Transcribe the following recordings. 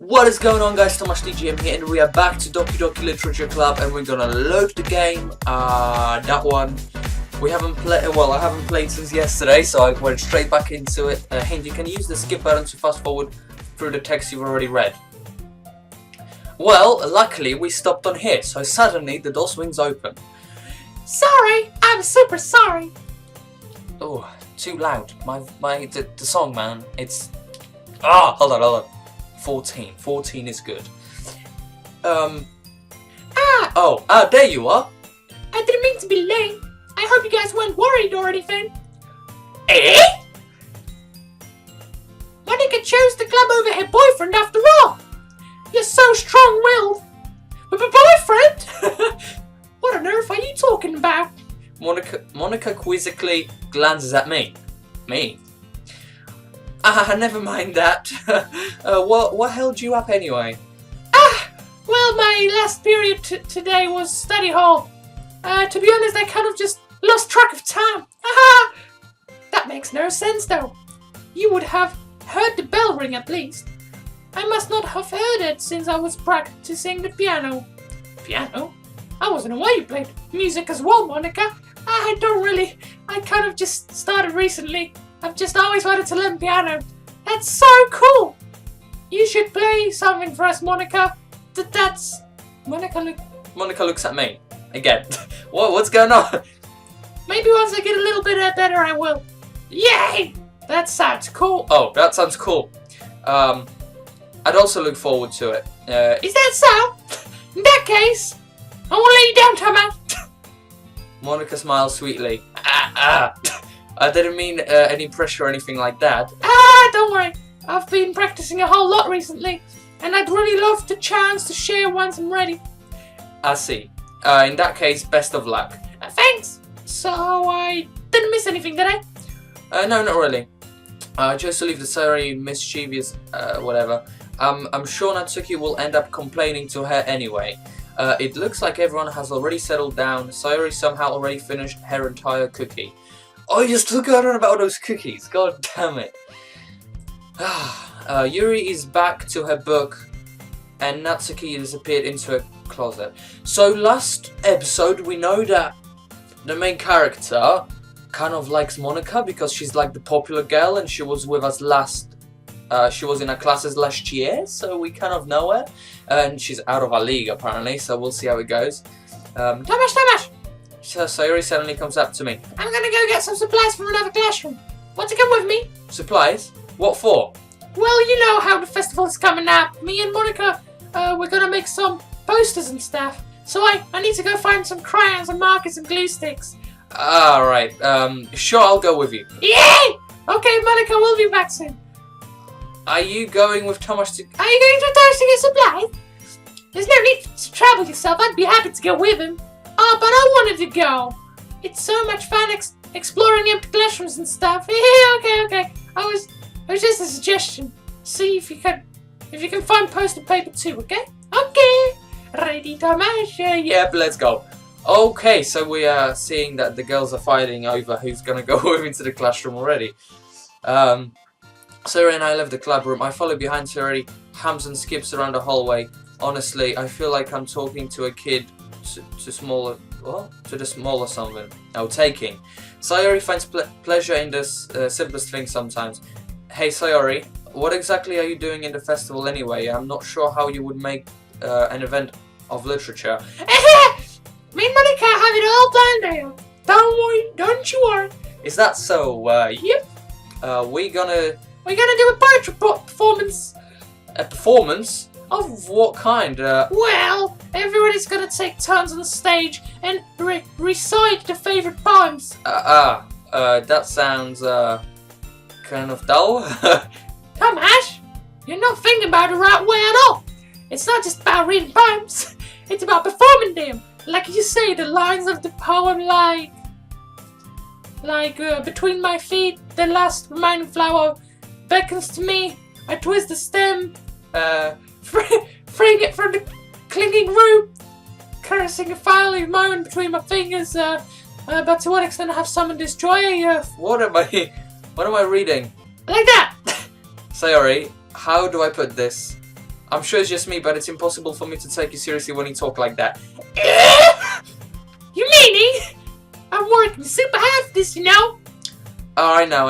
What is going on, guys? Tomasz DGM here, and we are back to Doki Doki Literature Club, and we're gonna load the game. That one we haven't played. Well, I haven't played since yesterday, so I went straight back into it. Hint: you can use the skip button to fast forward through the text you've already read. Well, luckily we stopped on here, so suddenly the door swings open. Sorry, I'm super sorry. Oh, too loud. The song, man. It's hold on. 14 is good. There you are. I didn't mean to be late. I hope you guys weren't worried or anything. Eh? Monica chose the club over her boyfriend after all. You're so strong-willed. With a boyfriend? What on earth are you talking about? Monica quizzically glances at me. Me? Never mind that. What held you up anyway? Well, my last period today was study hall. To be honest, I kind of just lost track of time. That makes no sense, though. You would have heard the bell ring at least. I must not have heard it since I was practicing the piano. Piano? I wasn't aware you played music as well, Monica. I kind of just started recently. I've just always wanted to learn piano. That's so cool! You should play something for us, Monica. Monica looks at me. Again. What's going on? Maybe once I get a little bit better, I will. Yay! That sounds cool. Oh, that sounds cool. I'd also look forward to it. Is that so? In that case, I won't let you down, Tomasz. Monica smiles sweetly. I didn't mean any pressure or anything like that. Don't worry. I've been practicing a whole lot recently, and I'd really love the chance to share once I'm ready. I see. In that case, best of luck. Thanks. So I didn't miss anything, did I? No, not really. Just to leave the Sayori mischievous, whatever. I'm sure Natsuki will end up complaining to her anyway. It looks like everyone has already settled down. Sayori somehow already finished her entire cookie. Oh, you still going on about those cookies? God damn it. Yuri is back to her book, and Natsuki disappeared into a closet. So last episode, we know that the main character kind of likes Monica because she's like the popular girl, and she was with us she was in our classes last year, so we kind of know her. And she's out of our league apparently, so we'll see how it goes. Tomasz! So Sayori suddenly comes up to me. I'm gonna go get some supplies from another classroom. Want to come with me? Supplies? What for? Well, you know how the festival is coming up. Me and Monica, we're gonna make some posters and stuff. So I need to go find some crayons and markers and glue sticks. Alright, sure, I'll go with you. Yay! Okay, Monica, we'll be back soon. Are you going with Tomasz to... Are you going to Tomasz to get supplies? There's no need to trouble yourself. I'd be happy to go with him. Oh, but I wanted to go. It's so much fun exploring empty classrooms and stuff. Yeah, okay. It was just a suggestion. See if you can find poster paper too, okay? Okay. Ready, Tomasz? Yep, let's go. Okay, so we are seeing that the girls are fighting over who's gonna go with into the classroom already. Sayori and I left the club room. I follow behind Sayori, hums and skips around the hallway. Honestly, I feel like I'm talking to a kid to the small or something. Oh, taking. Sayori finds pleasure in the simplest things sometimes. Hey Sayori, what exactly are you doing in the festival anyway? I'm not sure how you would make an event of literature. Me and Monica have it all planned out. Don't you worry. Is that so? Yep. We're gonna do a poetry performance. A performance? Of what kind? Well, everybody's gonna take turns on the stage and recite their favorite poems. That sounds, kind of dull. Tomasz, you're not thinking about it the right way at all. It's not just about reading poems. It's about performing them. Like you say, the lines of the poem like between my feet, the last remaining flower beckons to me. I twist the stem, freeing it from the clinging root, caressing a finally moment between my fingers. But to what extent I have summoned this joy? What am I reading? Like that. Sayori, how do I put this? I'm sure it's just me, but it's impossible for me to take you seriously when you talk like that. You meaning? I'm working super hard for this, you know? Oh, I know.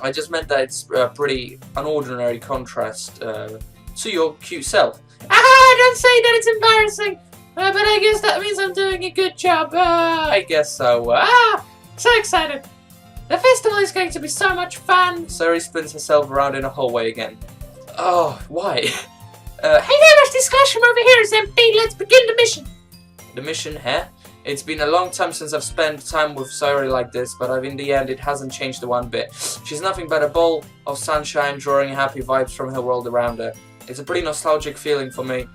I just meant that it's pretty unordinary contrast to your cute self. Don't say that, it's embarrassing. But I guess that means I'm doing a good job. I guess so. So excited. The festival is going to be so much fun. Sayori spins herself around in a hallway again. Oh, why? Hey Tomasz, this classroom over here is empty. Let's begin the mission. The mission here? It's been a long time since I've spent time with Sayori like this, but in the end it hasn't changed one bit. She's nothing but a ball of sunshine drawing happy vibes from her world around her. It's a pretty nostalgic feeling for me.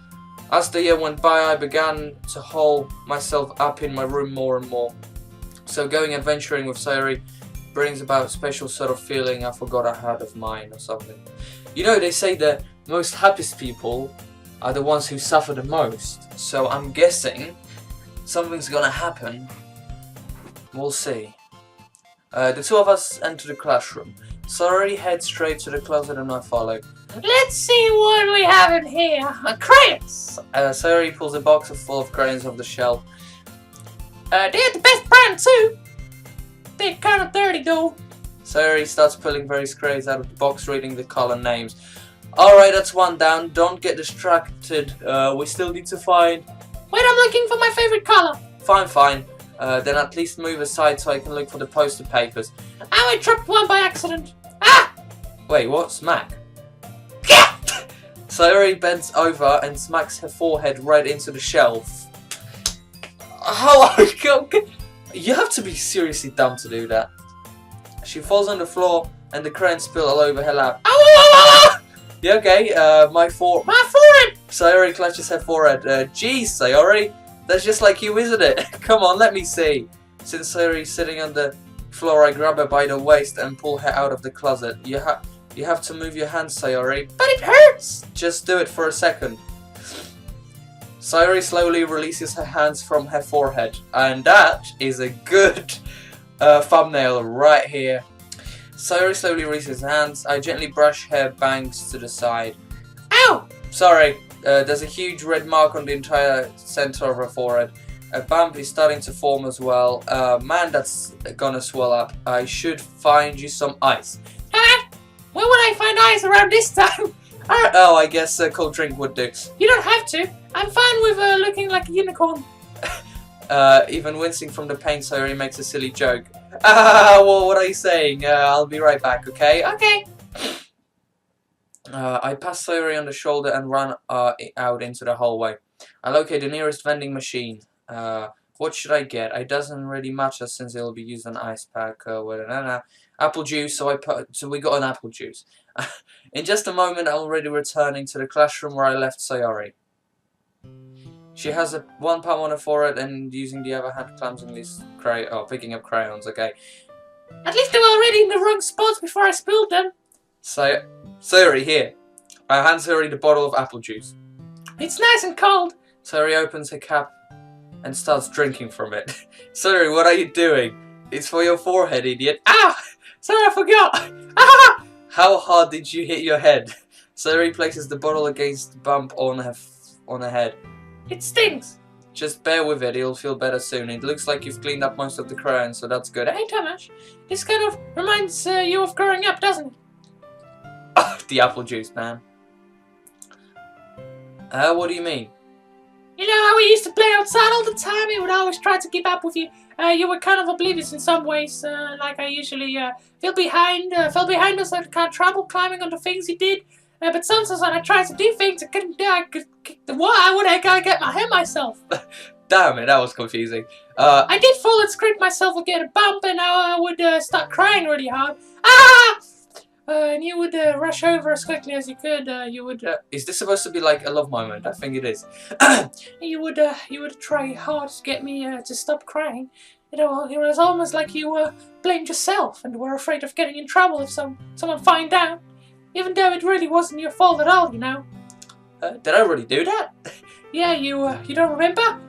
As the year went by, I began to hole myself up in my room more and more. So going adventuring with Sayori brings about a special sort of feeling I forgot I had of mine or something. You know, they say the most happiest people are the ones who suffer the most. So I'm guessing something's gonna happen. We'll see. The two of us enter the classroom. Sayori heads straight to the closet and I follow. Let's see what we have in here. Crayons! Sayori pulls a box full of crayons off the shelf. They're the best brand too. They're kind of dirty though. Sayori starts pulling various crayons out of the box, reading the color names. Alright, that's one down. Don't get distracted. We still need to find... Wait, I'm looking for my favorite color. Fine. Then at least move aside so I can look for the poster papers. I dropped one by accident. Wait, what? Smack? Sayori bends over and smacks her forehead right into the shelf. Oh, you have to be seriously dumb to do that. She falls on the floor and the crayons spill all over her lap. You okay? My forehead! Sayori clutches her forehead. Geez, Sayori, that's just like you, isn't it? Come on, let me see. Since Sayori's sitting on the floor, I grab her by the waist and pull her out of the closet. You have to move your hands, Sayori. But it hurts! Just do it for a second. Sayori slowly releases her hands from her forehead. And that is a good thumbnail right here. Sayori slowly releases her hands. I gently brush her bangs to the side. Ow! Sorry, there's a huge red mark on the entire center of her forehead. A bump is starting to form as well. Man, that's gonna swell up. I should find you some ice. Where would I find ice around this time? Oh, I guess a cold drink would do. You don't have to. I'm fine with looking like a unicorn. Even wincing from the pain, Sayori makes a silly joke. Well, what are you saying? I'll be right back, okay? Okay. I pass Sayori on the shoulder and run out into the hallway. I locate the nearest vending machine. What should I get? It doesn't really matter since it'll be used on ice pack. Apple juice, so we got an apple juice. In just a moment, I'm already returning to the classroom where I left Sayori. She has one palm on her forehead and using the other hand clumsily picking up crayons, okay. At least they were already in the wrong spots before I spilled them. Sayori, here. I hand Sayori the bottle of apple juice. It's nice and cold. Sayori opens her cap and starts drinking from it. Sayori, what are you doing? It's for your forehead, idiot. Ah! Sorry, I forgot. Ah! How hard did you hit your head? Sayori places the bottle against the bump on her head. It stings. Just bear with it, it'll feel better soon. It looks like you've cleaned up most of the crayons, so that's good. Hey, Tomasz, this kind of reminds you of growing up, doesn't it? The apple juice, man. What do you mean? You know how we used to play outside all the time? We would always try to keep up with you. You were kind of oblivious in some ways. Like I usually fell behind us like kind of trouble climbing onto things you did. But sometimes when I tried to do things, I couldn't do. I could kick the wall. I would get my head myself. Damn it, that was confusing. I did fall and scrape myself and get a bump, and I would start crying really hard. Ah! And you would rush over as quickly as you could. Is this supposed to be like a love moment? I think it is. You would try hard to get me to stop crying. You know, it was almost like you blamed yourself and were afraid of getting in trouble if someone find out. Even though it really wasn't your fault at all, you know. Did I really do that? Yeah, you don't remember?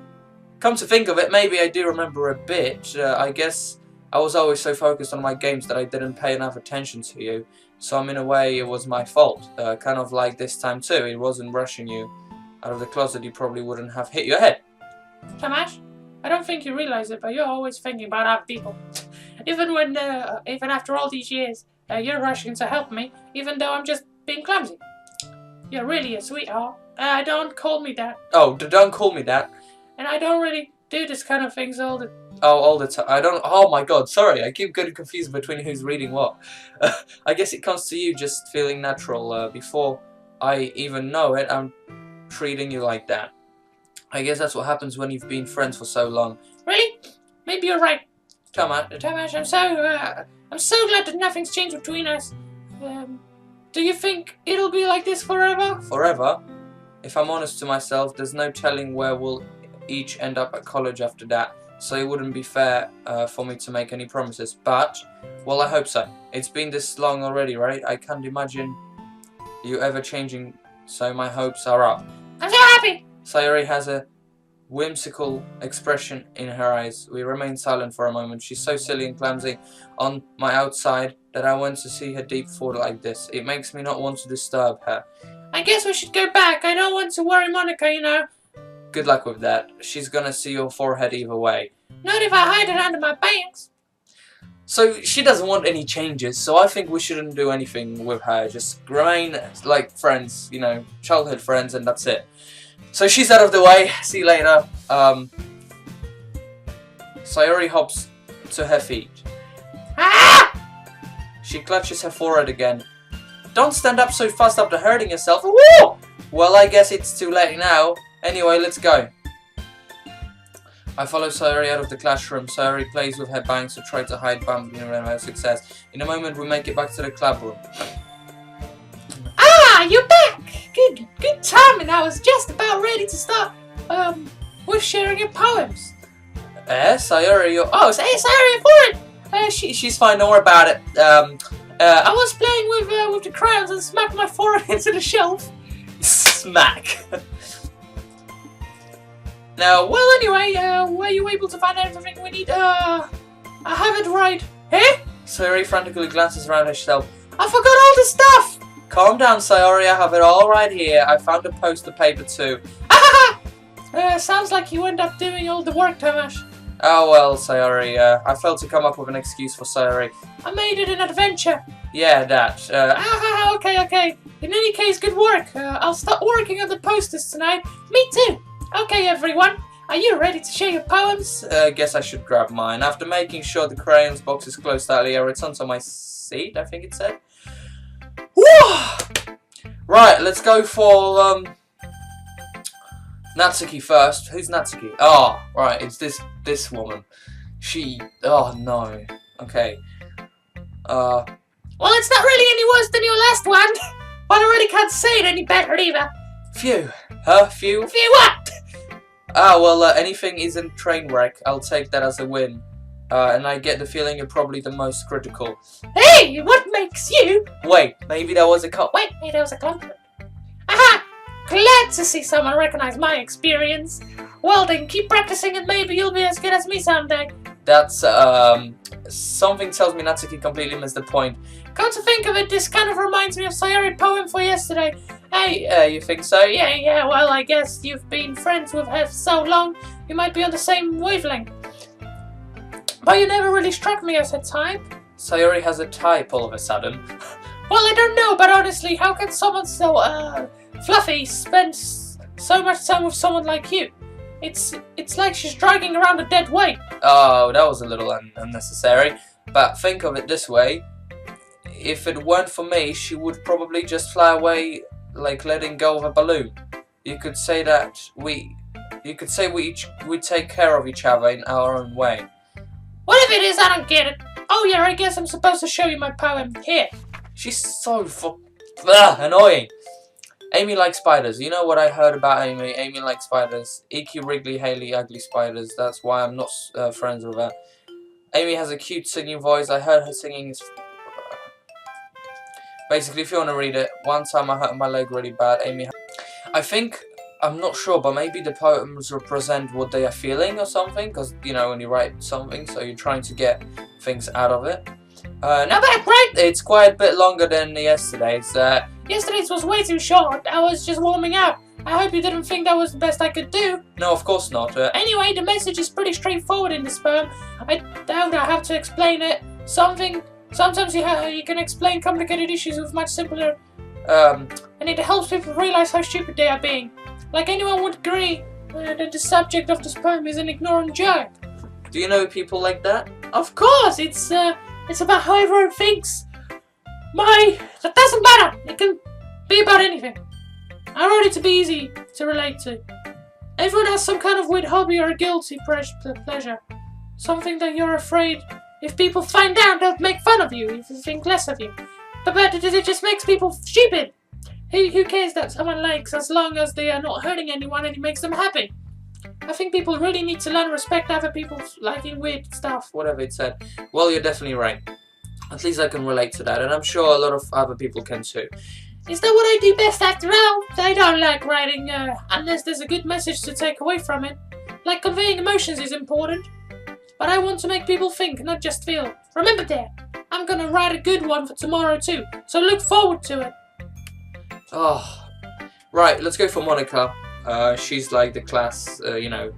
Come to think of it, maybe I do remember a bit. I guess I was always so focused on my games that I didn't pay enough attention to you. So in a way, it was my fault. Kind of like this time too. It wasn't rushing you out of the closet. You probably wouldn't have hit your head. Tomasz, I don't think you realize it, but you're always thinking about other people. Even after all these years, you're rushing to help me, even though I'm just being clumsy. You're really a sweetheart. Don't call me that. Oh, don't call me that. And I don't really do this kind of things all the... Oh, all the time. I don't... Oh my god, sorry. I keep getting confused between who's reading what. I guess it comes to you just feeling natural. Before I even know it, I'm treating you like that. I guess that's what happens when you've been friends for so long. Really? Maybe you're right. Tomasz, I'm so glad that nothing's changed between us. Do you think it'll be like this forever? Forever? If I'm honest to myself, there's no telling where we'll each end up at college after that, so it wouldn't be fair for me to make any promises, but, well, I hope so. It's been this long already, right? I can't imagine you ever changing, so my hopes are up. I'm so happy! Sayori has a whimsical expression in her eyes. We remain silent for a moment. She's so silly and clumsy on my outside that I want to see her deep thought like this. It makes me not want to disturb her. I guess we should go back. I don't want to worry Monica, you know. Good luck with that. She's gonna see your forehead either way. Not if I hide it under my pants. So she doesn't want any changes, so I think we shouldn't do anything with her. Just remain like friends, you know, childhood friends, and that's it. So she's out of the way. See you later. Sayori hops to her feet. Ah! She clutches her forehead again. Don't stand up so fast after hurting yourself. Woo! Well, I guess it's too late now. Anyway, let's go. I follow Sayori out of the classroom. Sayori plays with her bangs to try to hide bumping around her success. In a moment, we make it back to the club room. Ah, you're back! Good timing. I was just about ready to start with sharing your poems. Sayori, you're... Oh, Sayori, for it! She's fine, don't worry about it. I was playing with the crayons and smacked my forehead into the shelf. Smack. Now, well, anyway, were you able to find everything we need? I have it right. Eh? Sayori frantically glances around her shelf. I forgot all the stuff! Calm down, Sayori, I have it all right here. I found a poster paper too. Sounds like you end up doing all the work, Tomasz. Oh well, Sayori, I failed to come up with an excuse for Sayori. I made it an adventure. Yeah, that. Okay. In any case, good work. I'll start working on the posters tonight. Me too. Okay, everyone. Are you ready to share your poems? Guess I should grab mine. After making sure the crayons box is closed tightly, I return to my seat, I think it said. Woo! Right, let's go for Natsuki first. Who's Natsuki? Oh, right, it's this woman. She... Oh, no. Okay. Well, it's not really any worse than your last one. But I really can't say it any better either. Phew. Huh? Phew? Phew what? Ah, well, anything isn't train wreck. I'll take that as a win. And I get the feeling you're probably the most critical. Hey, what makes you? Wait, maybe that was a Wait, that was a compliment. Aha! Glad to see someone recognize my experience. Well then, keep practicing and maybe you'll be as good as me someday. That's, something tells me Natsuki completely missed the point. Come to think of it, this kind of reminds me of Sayori's poem for yesterday. Hey, you think so? Yeah, well, I guess you've been friends with her for so long, you might be on the same wavelength. But you never really struck me as her type. Sayori has a type all of a sudden. Well, I don't know, but honestly, how can someone so, fluffy spend so much time with someone like you? It's like she's dragging around a dead weight. Oh, that was a little unnecessary. But think of it this way. If it weren't for me, she would probably just fly away like letting go of a balloon. You could say we take care of each other in our own way. Whatever it is, I don't get it. Oh yeah, I guess I'm supposed to show you my poem. Here. She's so annoying. Amy likes spiders. You know what I heard about Amy? Amy likes spiders. Icky, wriggly, Haley, ugly spiders. That's why I'm not friends with her. Amy has a cute singing voice. I heard her singing is... Basically, if you want to read it, one time I hurt my leg really bad. I think I'm not sure, but maybe the poems represent what they are feeling or something, because, you know, when you write something, so you're trying to get things out of it. Now that right, it's quite a bit longer than yesterday's. Yesterday's was way too short. I was just warming up. I hope you didn't think that was the best I could do. No, of course not. Anyway, the message is pretty straightforward in this poem. I doubt I have to explain it. Sometimes you can explain complicated issues with much simpler, and it helps people realize how stupid they are being. Like anyone would agree that the subject of this poem is an ignorant jerk. Do you know people like that? Of course, it's about how everyone thinks. That doesn't matter. It can be about anything. I wrote it to be easy to relate to. Everyone has some kind of weird hobby or a guilty pleasure. Something that you're afraid if people find out they'll make fun of you, if you think less of you. But it just makes people stupid. Who cares that someone likes as long as they are not hurting anyone and it makes them happy? I think people really need to learn to respect other people liking weird stuff. Whatever it said. Well, you're definitely right. At least I can relate to that, and I'm sure a lot of other people can too. Is that what I do best after all? I don't like writing unless there's a good message to take away from it. Like conveying emotions is important. But I want to make people think, not just feel. Remember that. I'm gonna write a good one for tomorrow too, so look forward to it. Oh, right, let's go for Monica. She's like the class, you know,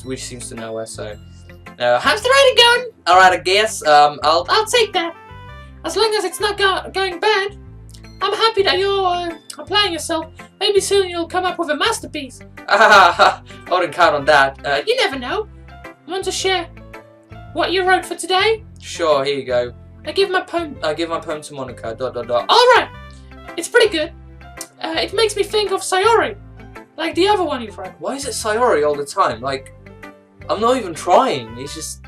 we seems to know her, so. How's the writing going? Alright, I guess, I'll take that. As long as it's not going bad. I'm happy that you're applying yourself. Maybe soon you'll come up with a masterpiece. I wouldn't count on that. You never know. Want to share what you wrote for today? Sure, here you go. I give my poem to Monica, ... Alright! It's pretty good. It makes me think of Sayori. Like the other one you've read. Why is it Sayori all the time? Like, I'm not even trying, it's just...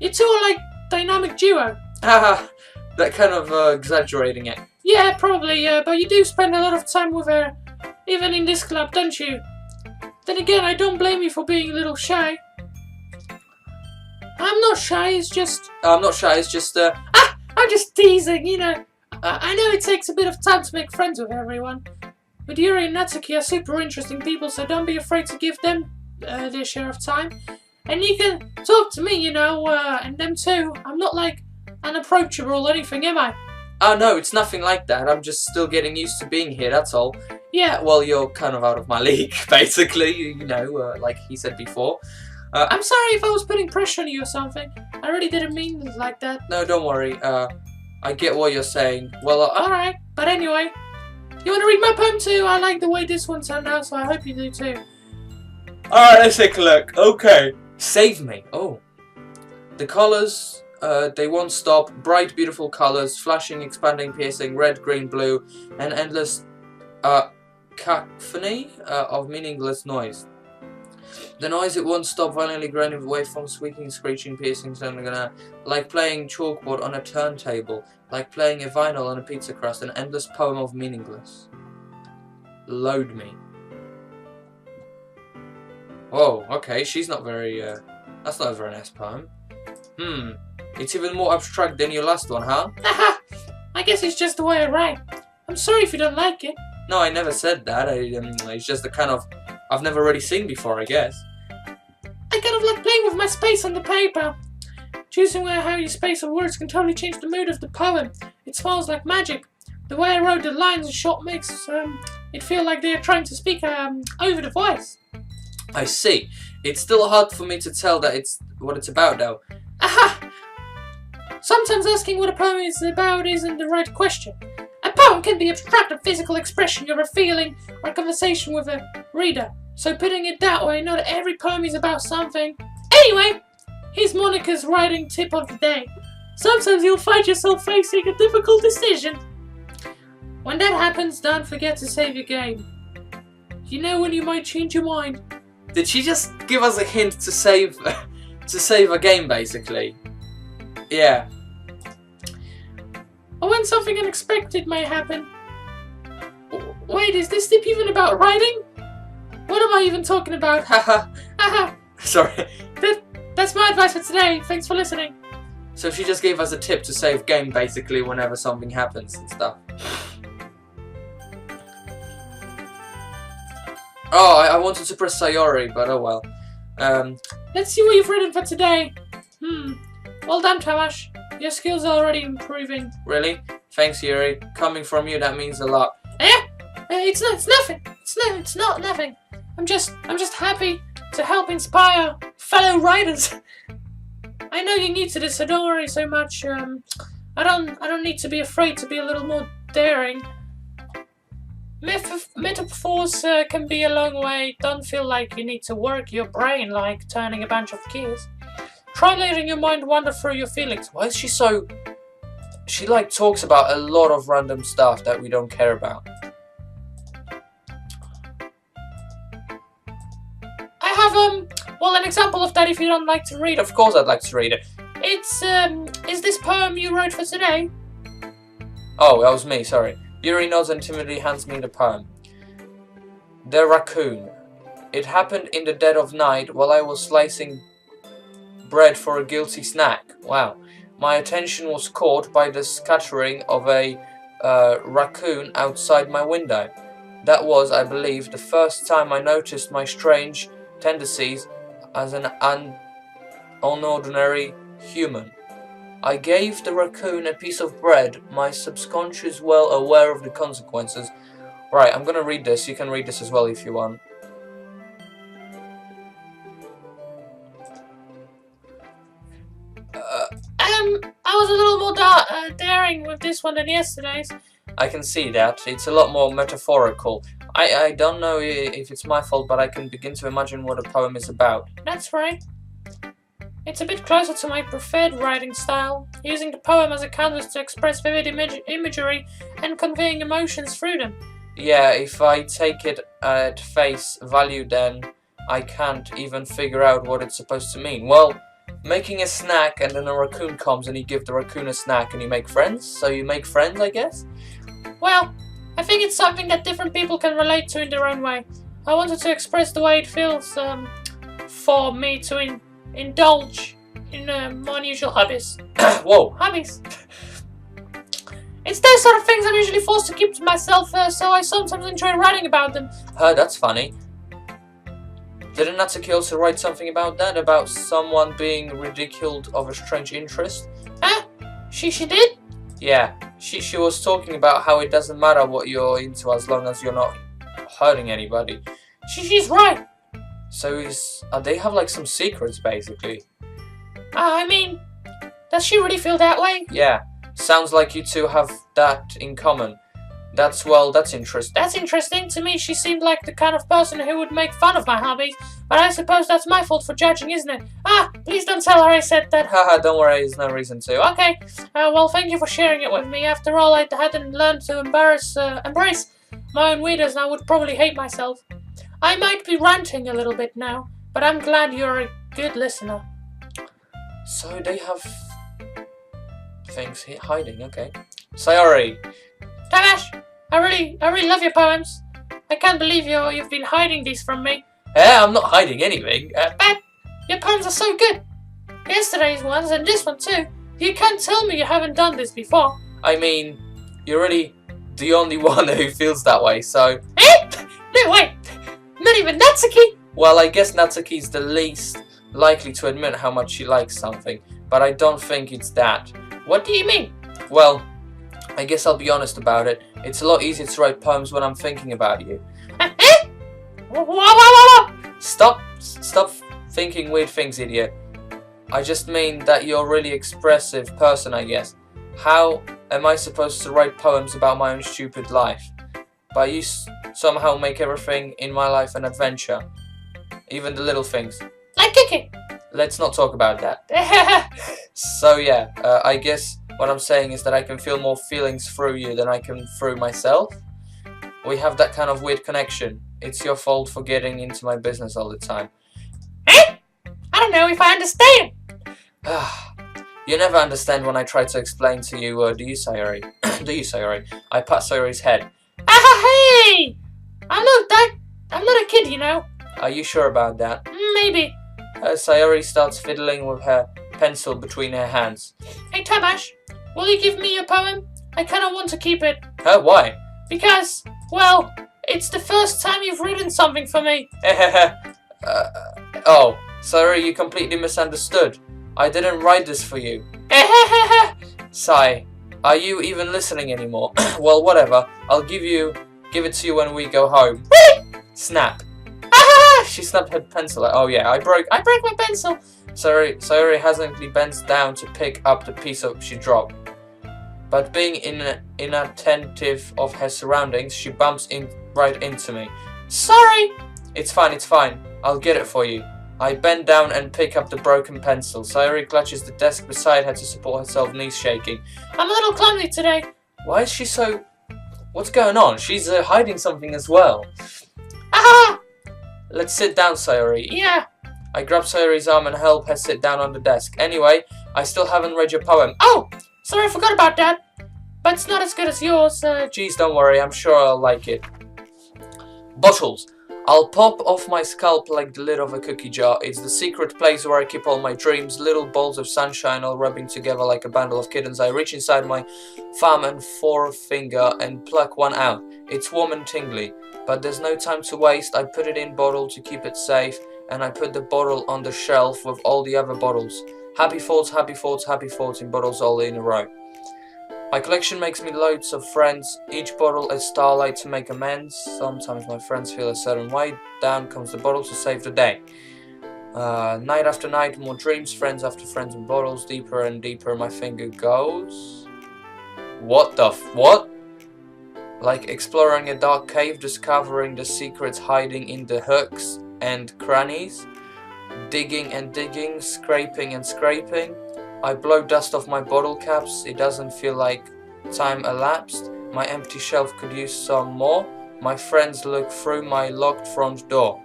You two are like dynamic duo. Haha, that kind of exaggerating it. Yeah, probably, but you do spend a lot of time with her, even in this club, don't you? Then again, I don't blame you for being a little shy. I'm not shy, it's just... I'm not shy, it's just, I'm just teasing, you know. I know it takes a bit of time to make friends with everyone, but Yuri and Natsuki are super interesting people, so don't be afraid to give them their share of time. And you can talk to me, you know, and them too. I'm not, like, unapproachable or anything, am I? Oh no, it's nothing like that. I'm just still getting used to being here, that's all. Yeah. Well, you're kind of out of my league, basically, you know, like he said before. I'm sorry if I was putting pressure on you or something. I really didn't mean it like that. No, don't worry. I get what you're saying. Well, alright, but anyway. You want to read my poem too? I like the way this one turned out, so I hope you do too. Alright, let's take a look. Okay. Save me. Oh. The colours... they won't stop, bright beautiful colours, flashing, expanding, piercing, red, green, blue, and endless cacophony of meaningless noise. The noise it won't stop, violently grinding waveforms, squeaking, screeching, piercing, sounding like playing chalkboard on a turntable, like playing a vinyl on a pizza crust, an endless poem of meaningless. Load me. Oh, okay, she's not very, that's not a very nice poem. It's even more abstract than your last one, huh? Haha! I guess it's just the way I write. I'm sorry if you don't like it. No, I never said that. It's just the kind of... I've never really seen before, I guess. I kind of like playing with my space on the paper. Choosing how you space the words can totally change the mood of the poem. It smells like magic. The way I wrote the lines and shot makes it feel like they are trying to speak over the voice. I see. It's still hard for me to tell that what it's about, though. Aha! Sometimes asking what a poem is about isn't the right question. A poem can be abstract or physical expression of a feeling or a conversation with a reader. So putting it that way, not every poem is about something. Anyway, here's Monica's writing tip of the day. Sometimes you'll find yourself facing a difficult decision. When that happens, don't forget to save your game. You know when you might change your mind. Did she just give us a hint to save a game, basically? Yeah. Or when something unexpected may happen. Wait, is this tip even about writing? What am I even talking about? Haha. Haha. Sorry. That's my advice for today. Thanks for listening. So she just gave us a tip to save game, basically, whenever something happens and stuff. Oh, I wanted to press Sayori, but oh well. Let's see what you've written for today. Well done, Tomasz. Your skills are already improving. Really? Thanks, Yuri. Coming from you, that means a lot. It's nothing. It's not nothing. I'm just happy to help inspire fellow writers. I know you're new to this, so don't worry so much. I don't need to be afraid to be a little more daring. Metaphors can be a long way. Don't feel like you need to work your brain like turning a bunch of gears. Try letting your mind wander through your feelings. Why is she so... She like talks about a lot of random stuff that we don't care about. I have an example of that if you don't like to read. Of course I'd like to read it. It's is this poem you wrote for today? Oh, that was me, sorry. Yuri nods and timidly hands me the poem. The Raccoon. It happened in the dead of night while I was slicing bread for a guilty snack. Wow. My attention was caught by the scattering of a raccoon outside my window. That was, I believe, the first time I noticed my strange tendencies as an unordinary human. I gave the raccoon a piece of bread, my subconscious well aware of the consequences. Right, I'm gonna read this. You can read this as well if you want. I was a little more daring with this one than yesterday's. I can see that. It's a lot more metaphorical. I don't know if it's my fault, but I can begin to imagine what a poem is about. That's right. It's a bit closer to my preferred writing style, using the poem as a canvas to express vivid imagery and conveying emotions through them. Yeah, if I take it at face value, then I can't even figure out what it's supposed to mean. Well, making a snack and then a raccoon comes and you give the raccoon a snack and you make friends? So you make friends, I guess? Well, I think it's something that different people can relate to in their own way. I wanted to express the way it feels for me to indulge in more unusual hobbies. Whoa. Hobbies. It's those sort of things I'm usually forced to keep to myself, so I sometimes enjoy writing about them. That's funny. Didn't Natsuki also write something about that? About someone being ridiculed of a strange interest? She did? Yeah. She was talking about how it doesn't matter what you're into as long as you're not hurting anybody. She's right. So they have like some secrets basically. I mean, does she really feel that way? Yeah. Sounds like you two have that in common. That's interesting. That's interesting. To me, she seemed like the kind of person who would make fun of my hobbies, but I suppose that's my fault for judging, isn't it? Please don't tell her I said that. Haha, don't worry, there's no reason to. Okay, well, thank you for sharing it with me. After all, I hadn't learned to embrace my own weirdness, and I would probably hate myself. I might be ranting a little bit now, but I'm glad you're a good listener. So they have things hiding, okay. Sayori. Tomasz, I really love your poems. I can't believe you've been hiding these from me. I'm not hiding anything. But your poems are so good. Yesterday's ones and this one too. You can't tell me you haven't done this before. I mean, you're really the only one who feels that way, so... No, wait. Not even Natsuki? Well, I guess Natsuki's the least likely to admit how much she likes something, but I don't think it's that. What do you mean? Well, I guess I'll be honest about it. It's a lot easier to write poems when I'm thinking about you. Whoa. Stop thinking weird things, idiot. I just mean that you're a really expressive person, I guess. How am I supposed to write poems about my own stupid life? But you somehow make everything in my life an adventure. Even the little things. Like cooking. Let's not talk about that. So yeah, I guess what I'm saying is that I can feel more feelings through you than I can through myself. We have that kind of weird connection. It's your fault for getting into my business all the time. I don't know if I understand. You never understand when I try to explain to you, do you, Sayori? Do you, Sayori? I pat Sayori's head. Hey! I'm not a kid, you know. Are you sure about that? Maybe. Sayori starts fiddling with her pencil between her hands. Hey, Tomasz, will you give me your poem? I kind of want to keep it. Why? Because, well, It's the first time you've written something for me. Oh, sorry, you completely misunderstood. I didn't write this for you. Sigh, are you even listening anymore? Well, whatever. I'll give it to you when we go home. Snap. She snapped her pencil. Oh yeah, I broke my pencil. Sayori hesitantly bends down to pick up the piece she dropped. But being inattentive of her surroundings, she bumps right into me. Sorry! It's fine. I'll get it for you. I bend down and pick up the broken pencil. Sayori clutches the desk beside her to support herself, knees shaking. I'm a little clumsy today. Why is she so... What's going on? She's hiding something as well. Aha! Let's sit down, Sayori. Yeah. I grab Sayori's arm and help her sit down on the desk. Anyway, I still haven't read your poem. Oh! Sorry, I forgot about that. But it's not as good as yours. Geez, don't worry. I'm sure I'll like it. Bottles. I'll pop off my scalp like the lid of a cookie jar. It's the secret place where I keep all my dreams. Little balls of sunshine all rubbing together like a bundle of kittens. I reach inside my thumb and forefinger and pluck one out. It's warm and tingly. But there's no time to waste. I put it in bottle to keep it safe. And I put the bottle on the shelf with all the other bottles. Happy thoughts in bottles all in a row. My collection makes me loads of friends, each bottle a starlight to make amends. Sometimes my friends feel a certain way, down comes the bottle to save the day. Night after night, more dreams, friends after friends and bottles, deeper and deeper my finger goes. What the what? Like exploring a dark cave, discovering the secrets hiding in the hooks and crannies. Digging and digging, scraping and scraping. I blow dust off my bottle caps. It doesn't feel like time elapsed. My empty shelf could use some more. My friends look through my locked front door.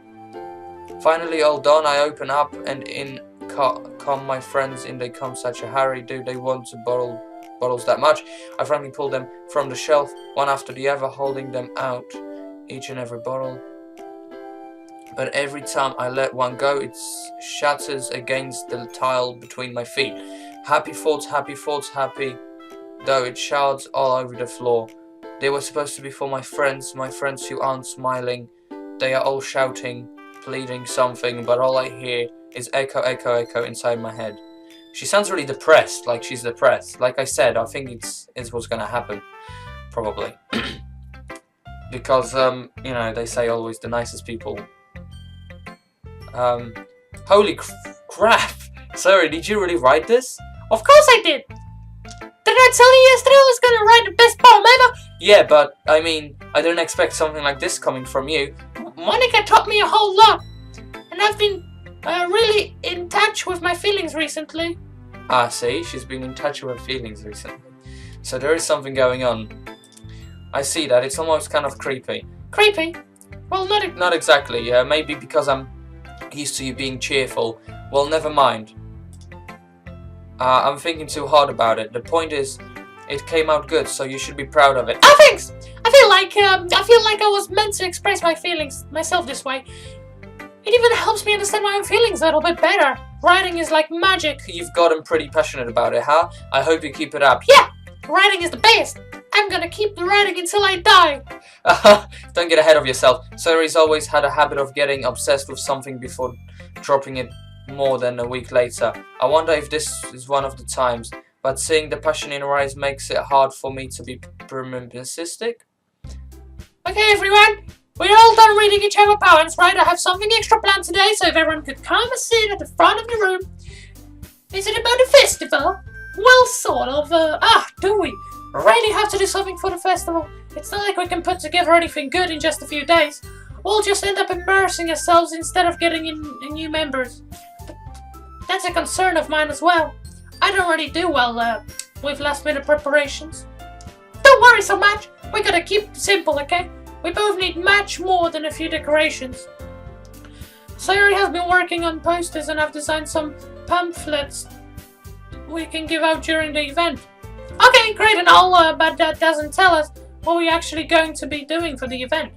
Finally all done, I open up and in come my friends in. They come such a hurry. Do they want to bottles that much? I frankly pull them from the shelf, one after the other, holding them out, each and every bottle. But every time I let one go, it shatters against the tile between my feet. Happy thoughts, happy, though it shards all over the floor. They were supposed to be for my friends who aren't smiling. They are all shouting, pleading something, but all I hear is echo, echo, echo inside my head. She sounds really depressed, like she's depressed. Like I said, I think it's what's gonna happen, probably. Because, you know, they say always the nicest people. Holy crap! Sorry, did you really write this? Of course I did! Didn't I tell you yesterday I was gonna write the best poem ever? Yeah, but, I mean, I didn't expect something like this coming from you. Monica taught me a whole lot, and I've been really in touch with my feelings recently. Ah, see, she's been in touch with her feelings recently. So there is something going on. I see that, it's almost kind of creepy. Creepy? Well, not exactly, maybe because I'm used to you being cheerful. Well, never mind. I'm thinking too hard about it. The point is, it came out good, so you should be proud of it. Oh, thanks! I feel like I was meant to express my feelings myself this way. It even helps me understand my own feelings a little bit better. Writing is like magic. You've gotten pretty passionate about it, huh? I hope you keep it up. Yeah! Writing is the best! I'm gonna keep writing until I die! Don't get ahead of yourself. Sayori's always had a habit of getting obsessed with something before dropping it more than a week later. I wonder if this is one of the times, but seeing the passion in her eyes makes it hard for me to be pessimistic. Okay everyone, we're all done reading each other poems, right? I have something extra planned today, so if everyone could come and sit at the front of the room. Is it about a festival? Well, sort of. Do we really have to do something for the festival? It's not like we can put together anything good in just a few days. We'll just end up immersing ourselves instead of getting in new members. But that's a concern of mine as well. I don't really do well with last-minute preparations. Don't worry so much. We gotta keep it simple, okay? We both need much more than a few decorations. Sayori has been working on posters and I've designed some pamphlets we can give out during the event. Okay, great and all, but that doesn't tell us what we're actually going to be doing for the event.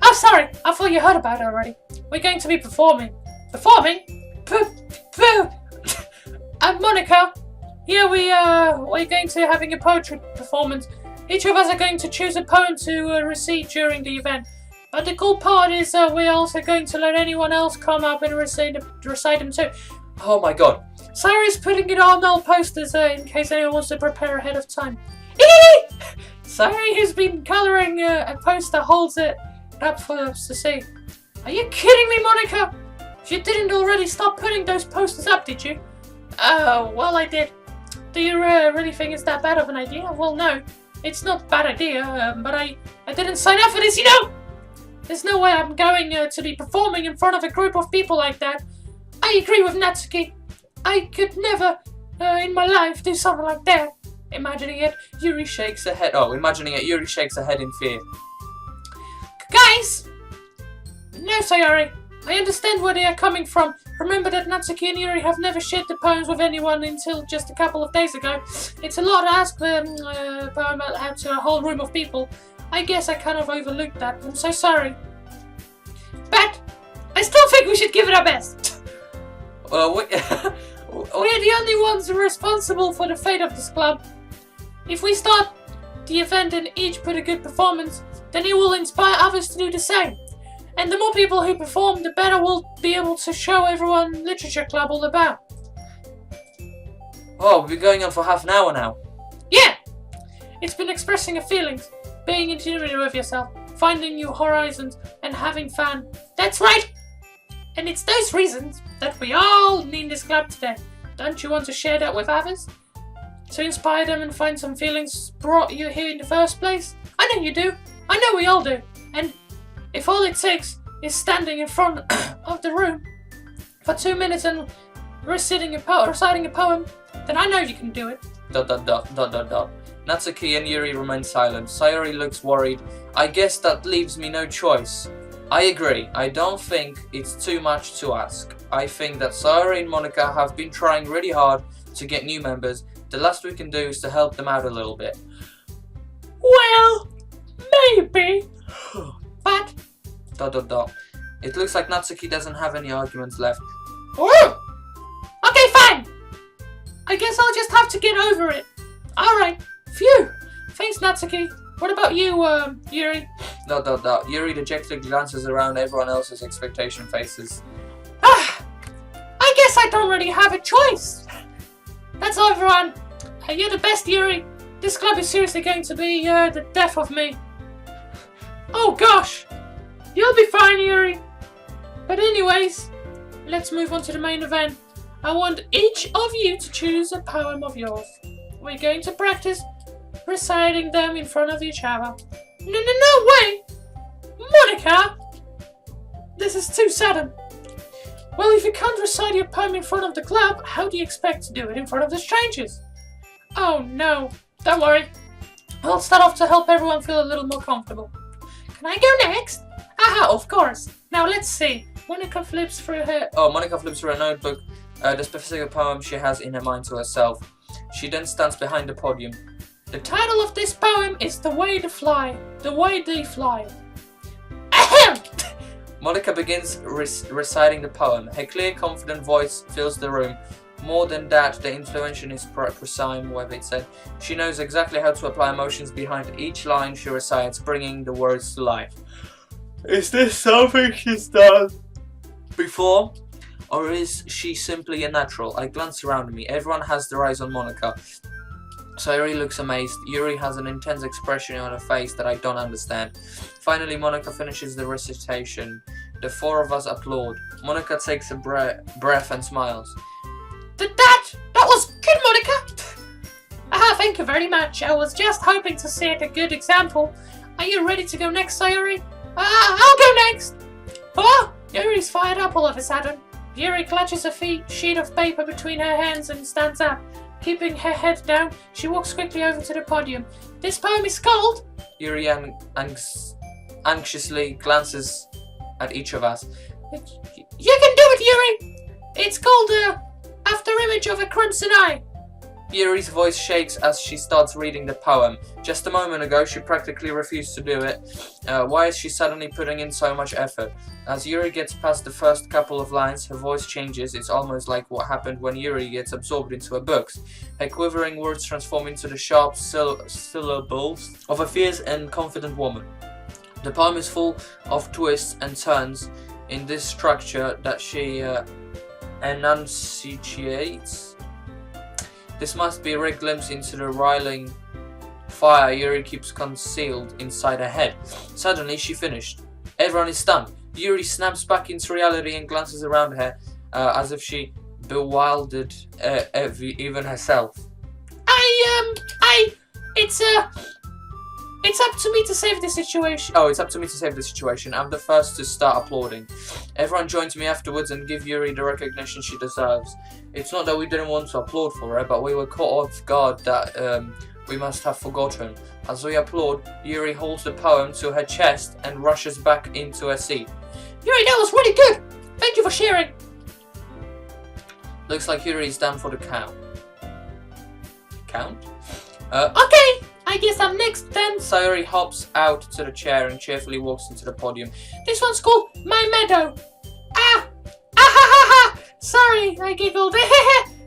Oh, sorry, I thought you heard about it already. We're going to be performing. Performing? Pooh! Monica, yeah, we're going to having a poetry performance. Each of us are going to choose a poem to recite during the event. But the cool part is we're also going to let anyone else come up and recite them too. Oh my god. Sayori's putting it on all posters in case anyone wants to prepare ahead of time. Sayori, who's been colouring a poster, holds it up for us to see. Are you kidding me, Monica? You didn't already stop putting those posters up, did you? Oh, well, I did. Do you really think it's that bad of an idea? Well, no. It's not a bad idea, but I didn't sign up for this, you know! There's no way I'm going to be performing in front of a group of people like that. I agree with Natsuki. I could never, in my life, do something like that. Imagining it, Yuri shakes her head. Oh, imagining it, Yuri shakes her head in fear. Guys! No, Sayori. I understand where they are coming from. Remember that Natsuki and Yuri have never shared the poems with anyone until just a couple of days ago. It's a lot to ask a poem out to a whole room of people. I guess I kind of overlooked that. I'm so sorry. But I still think we should give it our best. We're the only ones responsible for the fate of this club. If we start the event and each put a good performance, then it will inspire others to do the same. And the more people who perform, the better we'll be able to show everyone Literature Club all about. Oh, we've been going on for half an hour now. Yeah! It's been expressing your feelings, being in tune with yourself, finding new horizons, and having fun. That's right! And it's those reasons that we all need this club today. Don't you want to share that with others? To inspire them and find some feelings brought you here in the first place? I know you do. I know we all do. And if all it takes is standing in front of the room for 2 minutes and reciting a poem, then I know you can do it. ... Natsuki and Yuri remain silent. Sayori looks worried. I guess that leaves me no choice. I agree. I don't think it's too much to ask. I think that Sayori and Monica have been trying really hard to get new members. The last we can do is to help them out a little bit. Well, maybe. But... ... It looks like Natsuki doesn't have any arguments left. Oh! Okay, fine! I guess I'll just have to get over it. Alright. Phew! Thanks, Natsuki. What about you, Yuri? ... Yuri dejectedly glances around everyone else's expectation faces. I guess I don't really have a choice. That's all, everyone. You're the best, Yuri. This club is seriously going to be the death of me. Oh gosh! You'll be fine, Yuri. But anyways, let's move on to the main event. I want each of you to choose a poem of yours. We're going to practice reciting them in front of each other. No way! Monica! This is too sudden. Well, if you can't recite your poem in front of the club, how do you expect to do it in front of the strangers? Oh no, don't worry. I'll start off to help everyone feel a little more comfortable. Can I go next? Aha, of course. Now let's see. Monica flips through her notebook, the specific poem she has in her mind to herself. She then stands behind the podium. The title of this poem is The Way They Fly. The Way They Fly. Ahem! Monica begins reciting the poem. Her clear, confident voice fills the room. More than that, the inflection is precise, whatever it said. She knows exactly how to apply emotions behind each line she recites, bringing the words to life. Is this something she's done before? Or is she simply a natural? I glance around me. Everyone has their eyes on Monica. Sayori looks amazed. Yuri has an intense expression on her face that I don't understand. Finally, Monica finishes the recitation. The four of us applaud. Monica takes a breath and smiles. That was good, Monica! Thank you very much. I was just hoping to set a good example. Are you ready to go next, Sayori? I'll go next! Oh! Yuri's fired up all of a sudden. Yuri clutches a sheet of paper between her hands and stands up. Keeping her head down, she walks quickly over to the podium. This poem is called... Yuri anxiously glances at each of us. You can do it, Yuri! It's called, After Image of a Crimson Eye. Yuri's voice shakes as she starts reading the poem. Just a moment ago, she practically refused to do it. Why is she suddenly putting in so much effort? As Yuri gets past the first couple of lines, her voice changes. It's almost like what happened when Yuri gets absorbed into her books. Her quivering words transform into the sharp syllables of a fierce and confident woman. The poem is full of twists and turns in this structure that she enunciates. This must be a rare glimpse into the riling fire Yuri keeps concealed inside her head. Suddenly she finished. Everyone is stunned. Yuri snaps back into reality and glances around her as if she bewildered even herself. It's up to me to save the situation. Oh, it's up to me to save the situation. I'm the first to start applauding. Everyone joins me afterwards and give Yuri the recognition she deserves. It's not that we didn't want to applaud for her, but we were caught off guard that we must have forgotten. As we applaud, Yuri holds the poem to her chest and rushes back into her seat. Yuri, that was really good. Thank you for sharing. Looks like Yuri is down for the count. Count? Okay, I guess I'm next then. Sayori hops out to the chair and cheerfully walks into the podium. This one's called My Meadow. Ah! Ah ha ha ha! Sorry, I giggled.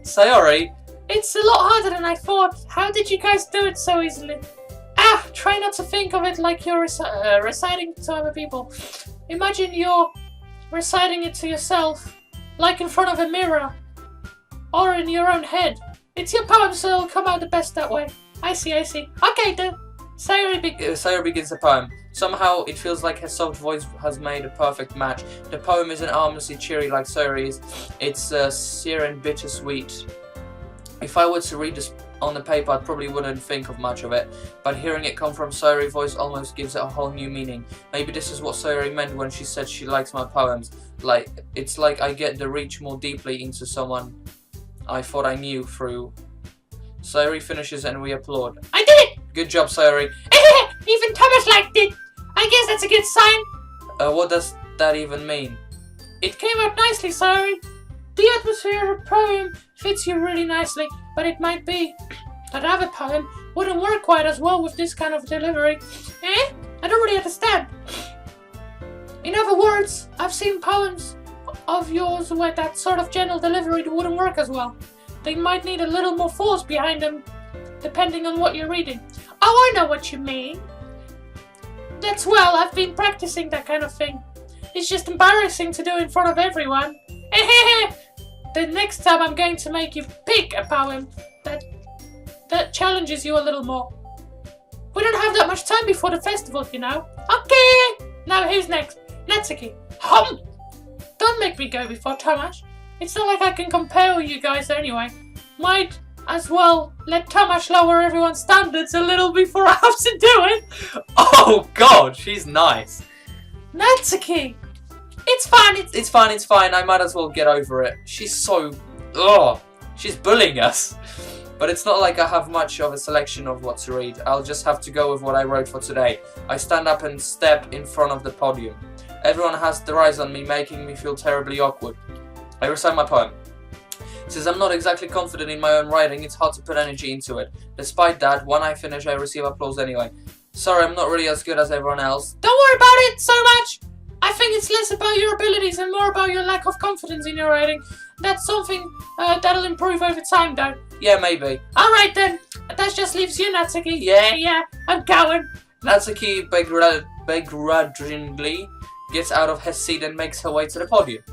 Sayori? It's a lot harder than I thought. How did you guys do it so easily? Ah! Try not to think of it like you're reciting to other people. Imagine you're reciting it to yourself, like in front of a mirror, or in your own head. It's your poem, so it'll come out the best that way. I see. Okay then. Sayori begins the poem. Somehow it feels like her soft voice has made a perfect match. The poem isn't harmlessly cheery like Sayori is. It's sear and bittersweet. If I were to read this on the paper, I probably wouldn't think of much of it. But hearing it come from Sayori's voice almost gives it a whole new meaning. Maybe this is what Sayori meant when she said she likes my poems. It's like I get to reach more deeply into someone I thought I knew through. Sayori finishes and we applaud. I did it! Good job, Sayori. Even Tomasz liked it. I guess that's a good sign. What does that even mean? It came out nicely, Sayori. The atmosphere of the poem fits you really nicely, but it might be that other poem wouldn't work quite as well with this kind of delivery. I don't really understand. In other words, I've seen poems of yours where that sort of gentle delivery wouldn't work as well. They might need a little more force behind them, depending on what you're reading. Oh, I know what you mean. That's well, I've been practicing that kind of thing. It's just embarrassing to do in front of everyone. The next time I'm going to make you pick a poem that challenges you a little more. We don't have that much time before the festival, you know. Okay, now who's next? Natsuki. Hum! Don't make me go before Tomasz. It's not like I can compare with you guys anyway. Might as well let Tomasz lower everyone's standards a little before I have to do it. Oh god, she's nice. Natsuki! It's fine, It's fine. I might as well get over it. She's so... Ugh. She's bullying us. But it's not like I have much of a selection of what to read. I'll just have to go with what I wrote for today. I stand up and step in front of the podium. Everyone has their eyes on me, making me feel terribly awkward. I recite my poem. Since I'm not exactly confident in my own writing, it's hard to put energy into it. Despite that, when I finish, I receive applause anyway. Sorry, I'm not really as good as everyone else. Don't worry about it so much. I think it's less about your abilities and more about your lack of confidence in your writing. That's something that'll improve over time, though. Yeah, maybe. Alright then. That just leaves you, Natsuki. Yeah, I'm going. Natsuki begrudgingly gets out of her seat and makes her way to the podium.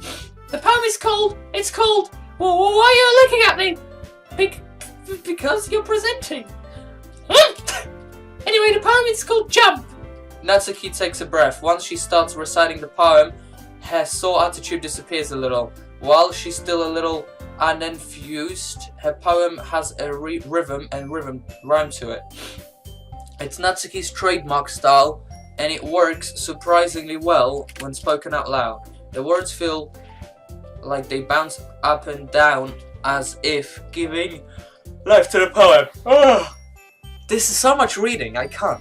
The poem is called... Well, why are you looking at me? Because you're presenting. Anyway, the poem is called Jump. Natsuki takes a breath. Once she starts reciting the poem, her sore attitude disappears a little. While she's still a little unenthused, her poem has a rhythm rhyme to it. It's Natsuki's trademark style, and it works surprisingly well when spoken out loud. The words feel like they bounce up and down as if giving life to the poem. Ugh. This is so much reading, I can't.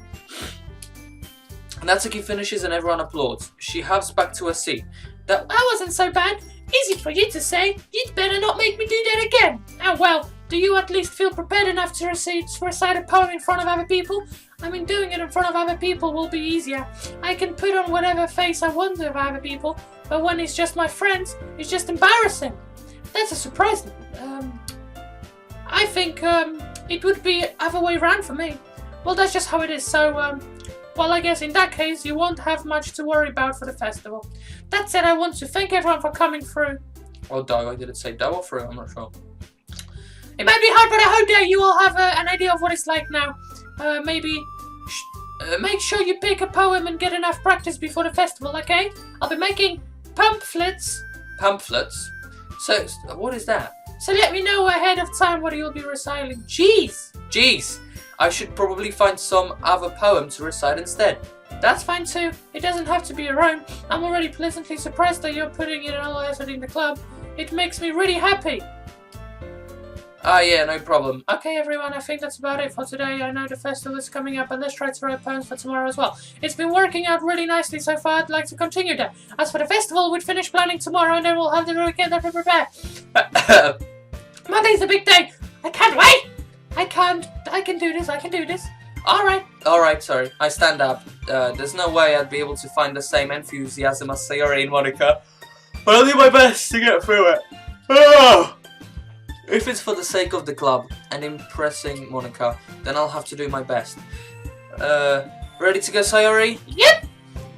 Natsuki finishes and everyone applauds. She hops back to her seat. That wasn't so bad. Easy for you to say. You'd better not make me do that again. Oh well, do you at least feel prepared enough to recite a poem in front of other people? I mean, doing it in front of other people will be easier. I can put on whatever face I want with other people, but when it's just my friends, it's just embarrassing. That's a surprise. I think it would be other way around for me. Well, that's just how it is. So Well, I guess in that case, you won't have much to worry about for the festival. That said, I want to thank everyone for coming through. Or do, did it say do or through? I'm not sure. It might be hard, but I hope that you all have an idea of what it's like now. Maybe make sure you pick a poem and get enough practice before the festival, okay? I'll be making pamphlets. Pamphlets? So, what is that? So let me know ahead of time what you'll be reciting. Jeez! I should probably find some other poem to recite instead. That's fine too. It doesn't have to be your own. I'm already pleasantly surprised that you're putting in all effort in the club. It makes me really happy. Ah, yeah, no problem. Okay, everyone, I think that's about it for today. I know the festival is coming up, and let's try to write poems for tomorrow as well. It's been working out really nicely so far. I'd like to continue that. As for the festival, we'd finish planning tomorrow, and then we'll have the weekend to prepare. Monday's a big day. I can't wait. I can do this. Alright, sorry. I stand up. There's no way I'd be able to find the same enthusiasm as Sayori and Monica. But I'll do my best to get through it. Oh! If it's for the sake of the club and impressing Monica, then I'll have to do my best. Ready to go, Sayori? Yep!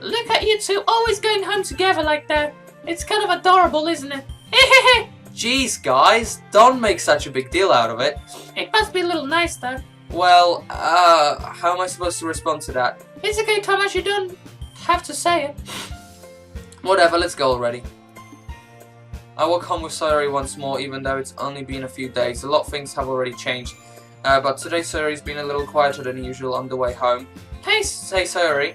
Look at you two always going home together like that. It's kind of adorable, isn't it? Jeez, guys, don't make such a big deal out of it. It must be a little nice, though. Well, how am I supposed to respond to that? It's okay, Tomasz, you don't have to say it. Whatever, let's go already. I walk home with Sayori once more, even though it's only been a few days. A lot of things have already changed. But today Sayori's been a little quieter than usual on the way home. Hey, Sayori.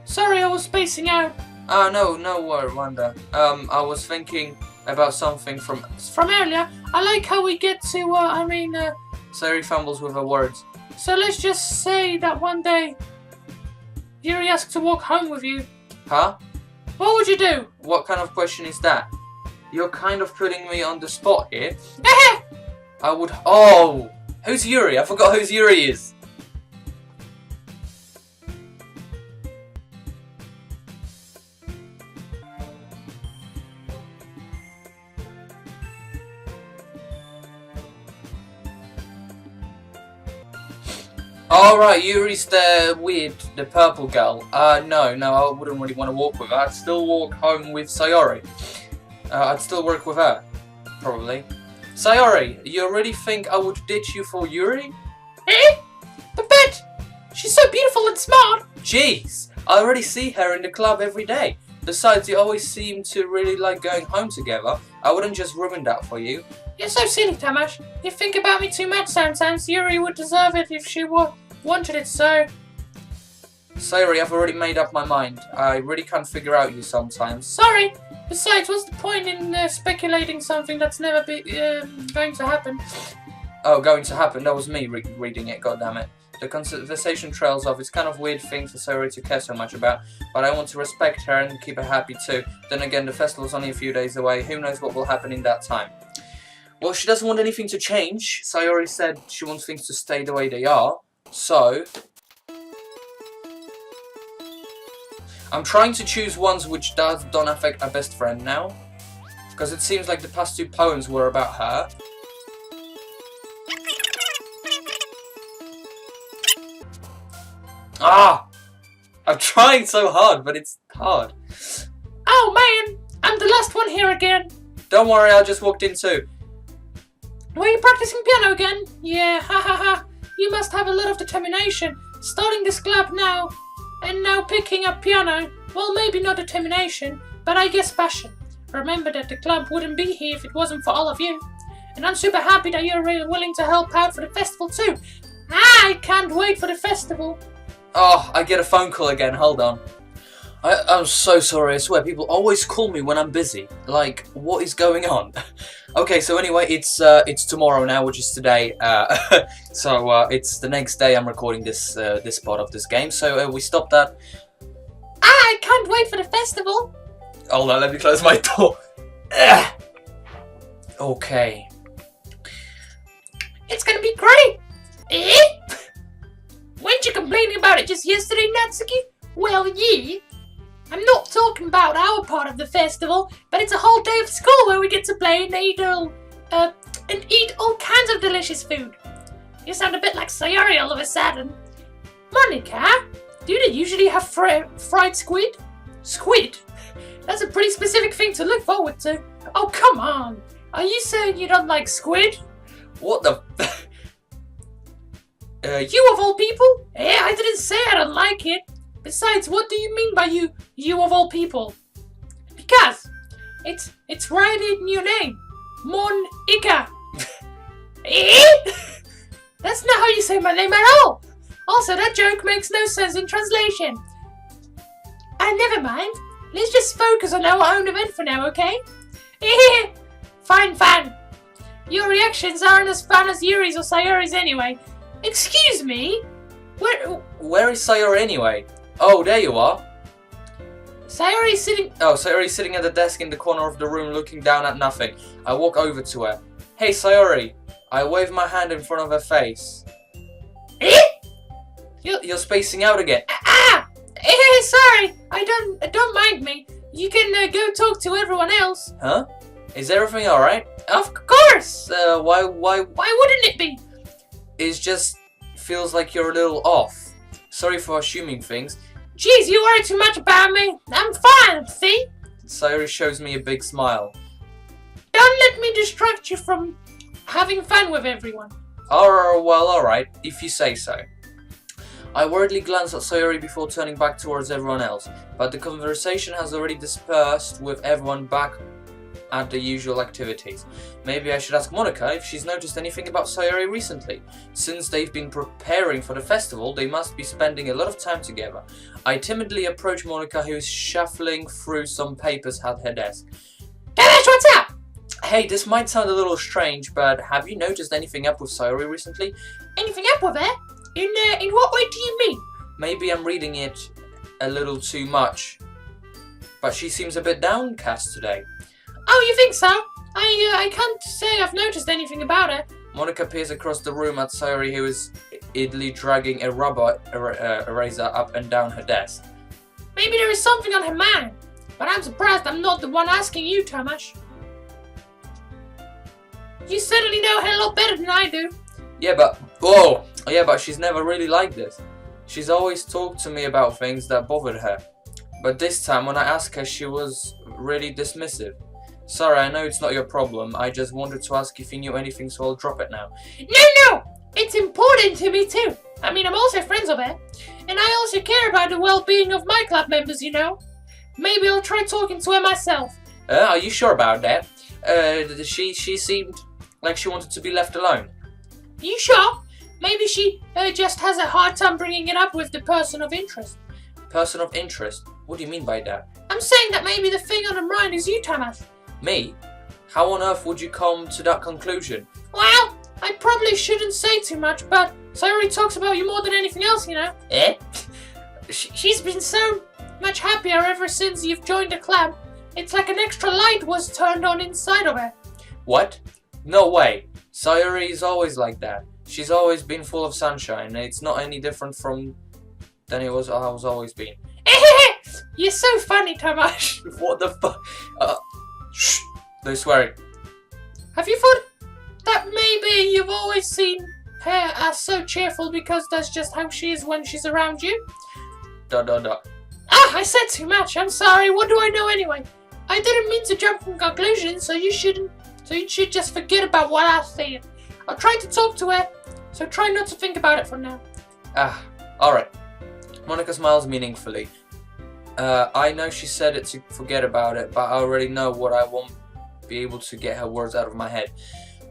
Sorry, I was spacing out. No worry, Wanda. I was thinking about something from earlier. I like how we get to, Sayori fumbles with her words. So let's just say that one day, Yuri asked to walk home with you. Huh? What would you do? What kind of question is that? You're kind of putting me on the spot here. I would... Oh! Who's Yuri? I forgot who Yuri is. Alright, Yuri's the purple girl. No, I wouldn't really want to walk with her. I'd still walk home with Sayori. I'd still work with her. Probably. Sayori, you really think I would ditch you for Yuri? Babette! She's so beautiful and smart! Jeez, I already see her in the club every day. Besides, you always seem to really like going home together. I wouldn't just ruin that for you. You're so silly, Tomasz. You think about me too much sometimes. Yuri would deserve it if she wanted it so. Sayori, I've already made up my mind. I really can't figure out you sometimes. Sorry. Besides, what's the point in speculating something that's never going to happen? Oh, going to happen? That was me reading it, goddammit. The conversation trails off. It's kind of weird thing for Sayori to care so much about, but I want to respect her and keep her happy too. Then again, the festival's only a few days away. Who knows what will happen in that time? Well, she doesn't want anything to change. Sayori said she wants things to stay the way they are. So... I'm trying to choose ones which don't affect our best friend now. Because it seems like the past two poems were about her. Ah! I'm trying so hard, but it's hard. Oh man! I'm the last one here again. Don't worry, I just walked in too. Were you practicing piano again? Yeah, ha ha ha. You must have a lot of determination. Starting this club now. And now picking up piano, well, maybe not determination, but I guess passion. Remember that the club wouldn't be here if it wasn't for all of you. And I'm super happy that you're really willing to help out for the festival too. I can't wait for the festival. Oh, I get a phone call again, hold on. I'm so sorry, I swear, people always call me when I'm busy. Like, what is going on? Okay, so anyway, it's tomorrow now, which is today. So it's the next day I'm recording this part of this game. So we stopped that. I can't wait for the festival. Hold on, let me close my door. Okay. It's gonna be great. Weren't you complaining about it just yesterday, Natsuki? Well, yeah. I'm not talking about our part of the festival, but it's a whole day of school where we get to play and eat all kinds of delicious food. You sound a bit like Sayori all of a sudden. Monica, Do they usually have fried squid? Squid? That's a pretty specific thing to look forward to. Oh, come on. Are you saying you don't like squid? What the... You of all people? Yeah, I didn't say I don't like it. Besides, what do you mean by you of all people? Because it's right in your name. Mon Ika. Eh? That's not how you say my name at all. Also, that joke makes no sense in translation. And never mind. Let's just focus on our own event for now, okay? Fine. Your reactions aren't as fun as Yuri's or Sayori's anyway. Excuse me? Where is Sayori anyway? Oh, there you are. Sayori's sitting... Oh, Sayori's sitting at the desk in the corner of the room looking down at nothing. I walk over to her. Hey, Sayori. I wave my hand in front of her face. You're spacing out again. Sorry. Don't mind me. You can go talk to everyone else. Huh? Is everything alright? Of course. Why wouldn't it be? It just feels like you're a little off. Sorry for assuming things. Jeez, you worry too much about me. I'm fine, see? Sayori shows me a big smile. Don't let me distract you from having fun with everyone. Oh, well, alright, if you say so. I worriedly glance at Sayori before turning back towards everyone else, but the conversation has already dispersed with everyone back at the usual activities. Maybe I should ask Monika if she's noticed anything about Sayori recently. Since they've been preparing for the festival, they must be spending a lot of time together. I timidly approach Monika, who is shuffling through some papers at her desk. Tomasz, what's up? Hey, this might sound a little strange, but have you noticed anything up with Sayori recently? Anything up with her? In what way do you mean? Maybe I'm reading it a little too much, but she seems a bit downcast today. Oh, you think so? I can't say I've noticed anything about her. Monika peers across the room at Sayori, who is idly dragging a rubber eraser up and down her desk. Maybe there is something on her mind, but I'm surprised I'm not the one asking you, Tomasz. You certainly know her a lot better than I do. Yeah, but she's never really like this. She's always talked to me about things that bothered her. But this time, when I asked her, she was really dismissive. Sorry, I know it's not your problem. I just wanted to ask if you knew anything, so I'll drop it now. No! It's important to me too. I mean, I'm also friends with her. And I also care about the well-being of my club members, you know. Maybe I'll try talking to her myself. Are you sure about that? She seemed like she wanted to be left alone. You sure? Maybe she just has a hard time bringing it up with the person of interest. Person of interest? What do you mean by that? I'm saying that maybe the thing on her mind is you, Tomasz. Me? How on earth would you come to that conclusion? Well, I probably shouldn't say too much, but Sayori talks about you more than anything else, you know. Eh? She's been so much happier ever since you've joined the club. It's like an extra light was turned on inside of her. What? No way. Sayori is always like that. She's always been full of sunshine. It's not any different than I was always been. You're so funny, Tomasz. What the fuck? Shh. No swearing. Have you thought that maybe you've always seen her as so cheerful because that's just how she is when she's around you? ... I said too much. I'm sorry. What do I know anyway? I didn't mean to jump from conclusions, so you should just forget about what I said. I'll try to talk to her, so try not to think about it for now. Alright. Monika smiles meaningfully. I know she said it to forget about it, but I already know what I won't be able to get her words out of my head.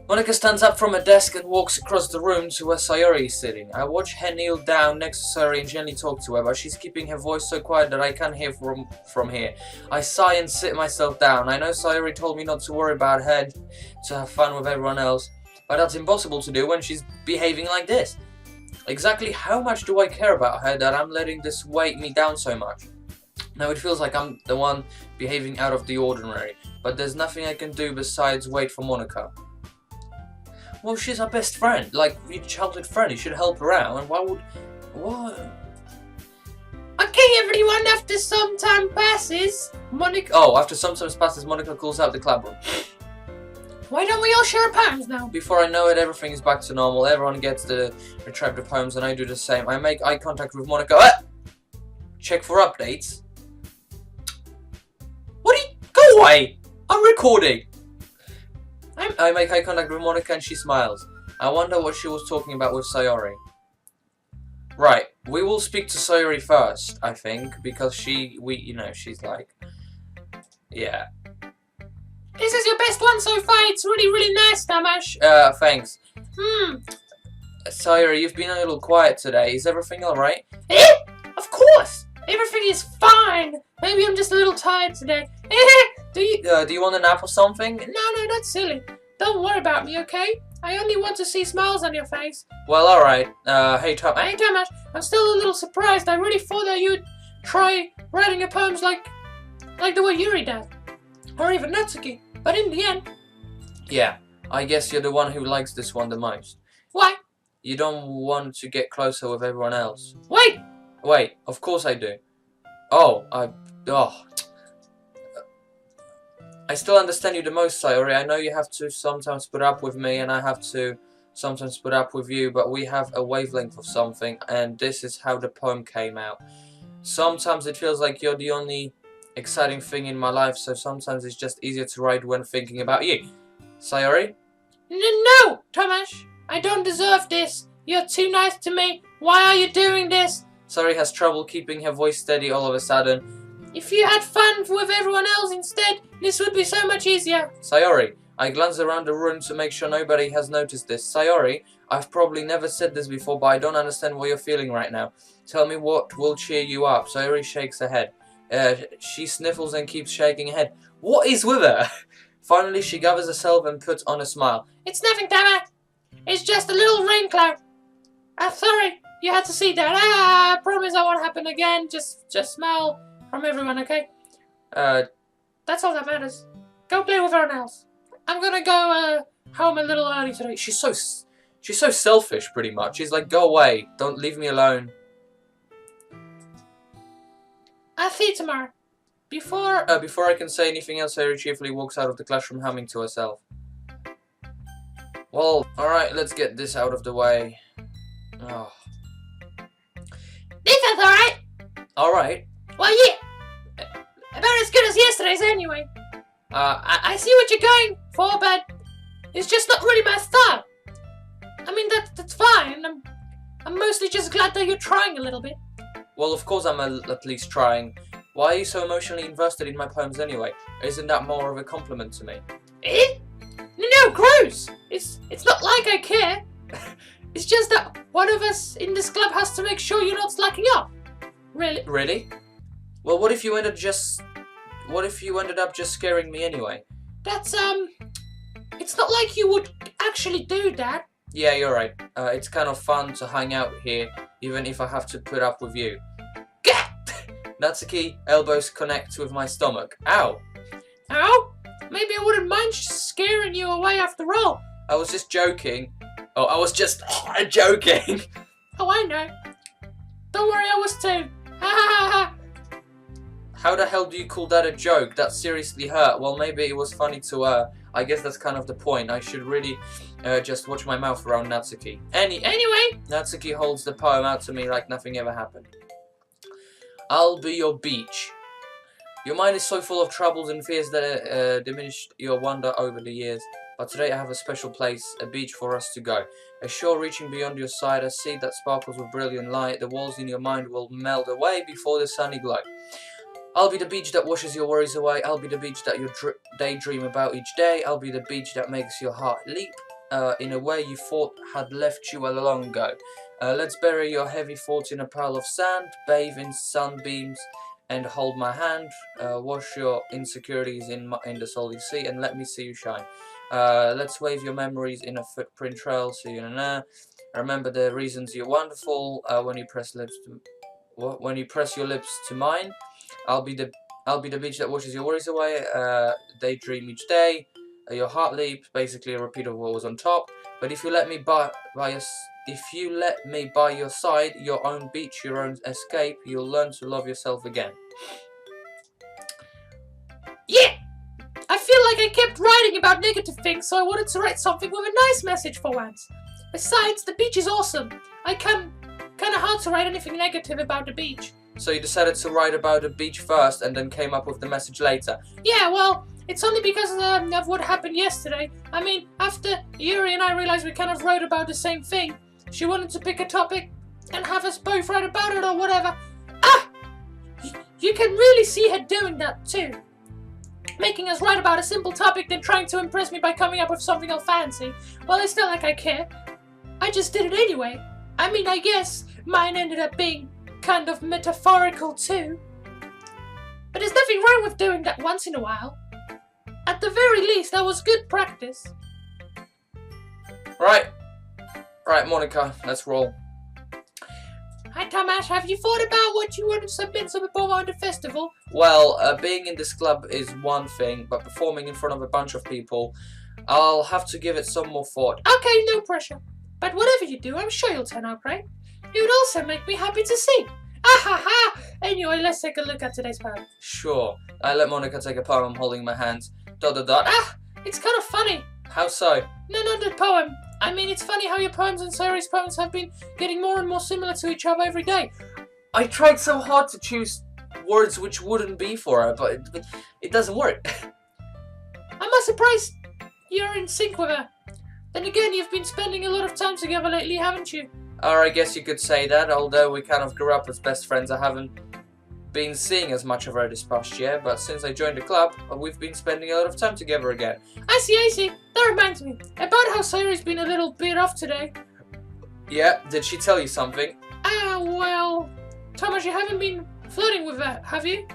Monika stands up from her desk and walks across the room to where Sayori is sitting. I watch her kneel down next to Sayori and gently talk to her, but she's keeping her voice so quiet that I can't hear from here. I sigh and sit myself down. I know Sayori told me not to worry about her, to have fun with everyone else, but that's impossible to do when she's behaving like this. Exactly how much do I care about her that I'm letting this weigh me down so much? Now it feels like I'm the one behaving out of the ordinary, but there's nothing I can do besides wait for Monika. Well, she's our best friend, like your childhood friend. You should help her out, and what? Okay, everyone, after some time passes, Monika... Oh, after some time passes, Monika calls out the club room. Why don't we all share our poems now? Before I know it, everything is back to normal. Everyone gets to retrieve the poems, and I do the same. I make eye contact with Monika. Check for updates. What do you... Go away! I'm recording! I make eye contact with Monica and she smiles. I wonder what she was talking about with Sayori. Right, we will speak to Sayori first, I think, because she's like... Yeah. This is your best one so far. It's really, really nice, Tomasz. Thanks. Sayori, you've been a little quiet today. Is everything alright? Eh? Of course! Everything is fine! Maybe I'm just a little tired today. Do you want a nap or something? No, that's silly. Don't worry about me, okay? I only want to see smiles on your face. Well, alright. Hey, Tomasz. Hey, Tomasz. I'm still a little surprised. I really thought that you'd try writing your poems like the way Yuri does. Or even Natsuki. But in the end... Yeah, I guess you're the one who likes this one the most. Why? You don't want to get closer with everyone else. Wait, of course I do. I still understand you the most, Sayori. I know you have to sometimes put up with me and I have to sometimes put up with you, but we have a wavelength of something, and this is how the poem came out. Sometimes it feels like you're the only exciting thing in my life, so sometimes it's just easier to write when thinking about you. Sayori? No, Tomasz. I don't deserve this. You're too nice to me. Why are you doing this? Sayori has trouble keeping her voice steady all of a sudden. If you had fun with everyone else instead, this would be so much easier. Sayori, I glance around the room to make sure nobody has noticed this. Sayori, I've probably never said this before, but I don't understand what you're feeling right now. Tell me what will cheer you up. Sayori shakes her head. She sniffles and keeps shaking her head. What is with her? Finally, she gathers herself and puts on a smile. It's nothing, Tomasz. It's just a little rain cloud. I'm sorry you had to see that. I promise that won't happen again. Just smile from everyone, okay? That's all that matters. Go play with everyone else. I'm gonna go home a little early today. She's so selfish, pretty much. She's like, go away. Don't leave me alone. I'll see you tomorrow. Before I can say anything else, Sayori cheerfully walks out of the classroom humming to herself. Well, alright, let's get this out of the way. Oh. This is alright. Alright. Well, yeah. About as good as yesterday's anyway. I see what you're going for, but it's just not really my style. I mean, that's fine. I'm mostly just glad that you're trying a little bit. Well, of course I'm at least trying. Why are you so emotionally invested in my poems anyway? Isn't that more of a compliment to me? Eh? No, gross! It's not like I care. It's just that one of us in this club has to make sure you're not slacking off. Really? Really? Well, what if you ended up just scaring me anyway? That's, it's not like you would actually do that. Yeah, you're right. It's kind of fun to hang out here, even if I have to put up with you. Gah! Natsuki, elbows connect with my stomach. Ow! Ow? Maybe I wouldn't mind scaring you away after all. I was just joking. Oh, I was just joking. Oh, I know. Don't worry, I was too. Ha ha ha. How the hell do you call that a joke? That seriously hurt. Well, maybe it was funny to her. I guess that's kind of the point. I should really just watch my mouth around Natsuki. Anyway, Natsuki holds the poem out to me like nothing ever happened. I'll be your beach. Your mind is so full of troubles and fears that diminished your wonder over the years. But today I have a special place, a beach for us to go. A shore reaching beyond your side, a sea that sparkles with brilliant light. The walls in your mind will melt away before the sunny glow. I'll be the beach that washes your worries away. I'll be the beach that you daydream about each day. I'll be the beach that makes your heart leap in a way you thought had left you long ago. Let's bury your heavy thoughts in a pile of sand, bathe in sunbeams, and hold my hand. Wash your insecurities in the salty sea, and let me see you shine. Let's wave your memories in a footprint trail. See you remember the reasons you're wonderful. When you press your lips to mine. I'll be the beach that washes your worries away. Daydream each day. Your heart leaps. Basically a repeat of what was on top. But if you let me by your side, your own beach, your own escape, you'll learn to love yourself again. Yeah! I feel like I kept writing about negative things, so I wanted to write something with a nice message for once. Besides, the beach is awesome. I kinda hard to write anything negative about the beach. So you decided to write about a beach first and then came up with the message later. Yeah, well, it's only because of what happened yesterday. I mean, after Yuri and I realized we kind of wrote about the same thing, she wanted to pick a topic and have us both write about it or whatever. You can really see her doing that too. Making us write about a simple topic, then trying to impress me by coming up with something all fancy. Well, it's not like I care. I just did it anyway. I mean, I guess mine ended up being kind of metaphorical too. But there's nothing wrong with doing that once in a while. At the very least, that was good practice. Right, Monica, let's roll. Hi, Tomasz, have you thought about what you want to submit to perform at the festival? Well, being in this club is one thing, but performing in front of a bunch of people, I'll have to give it some more thought. Okay, no pressure. But whatever you do, I'm sure you'll turn out great. It would also make me happy to see. Ha! Anyway, let's take a look at today's poem. Sure. I let Monica take a poem. I'm holding my hands. ... It's kind of funny. How so? No, not the poem. I mean, it's funny how your poems and Sayori's poems have been getting more and more similar to each other every day. I tried so hard to choose words which wouldn't be for her, but it doesn't work. I'm not surprised you're in sync with her. Then again, you've been spending a lot of time together lately, haven't you? Or I guess you could say that, although we kind of grew up as best friends, I haven't been seeing as much of her this past year, but since I joined the club, we've been spending a lot of time together again. I see. That reminds me, about how Sayori's been a little bit off today. Yeah, did she tell you something? Well, Tomasz, you haven't been flirting with her, have you?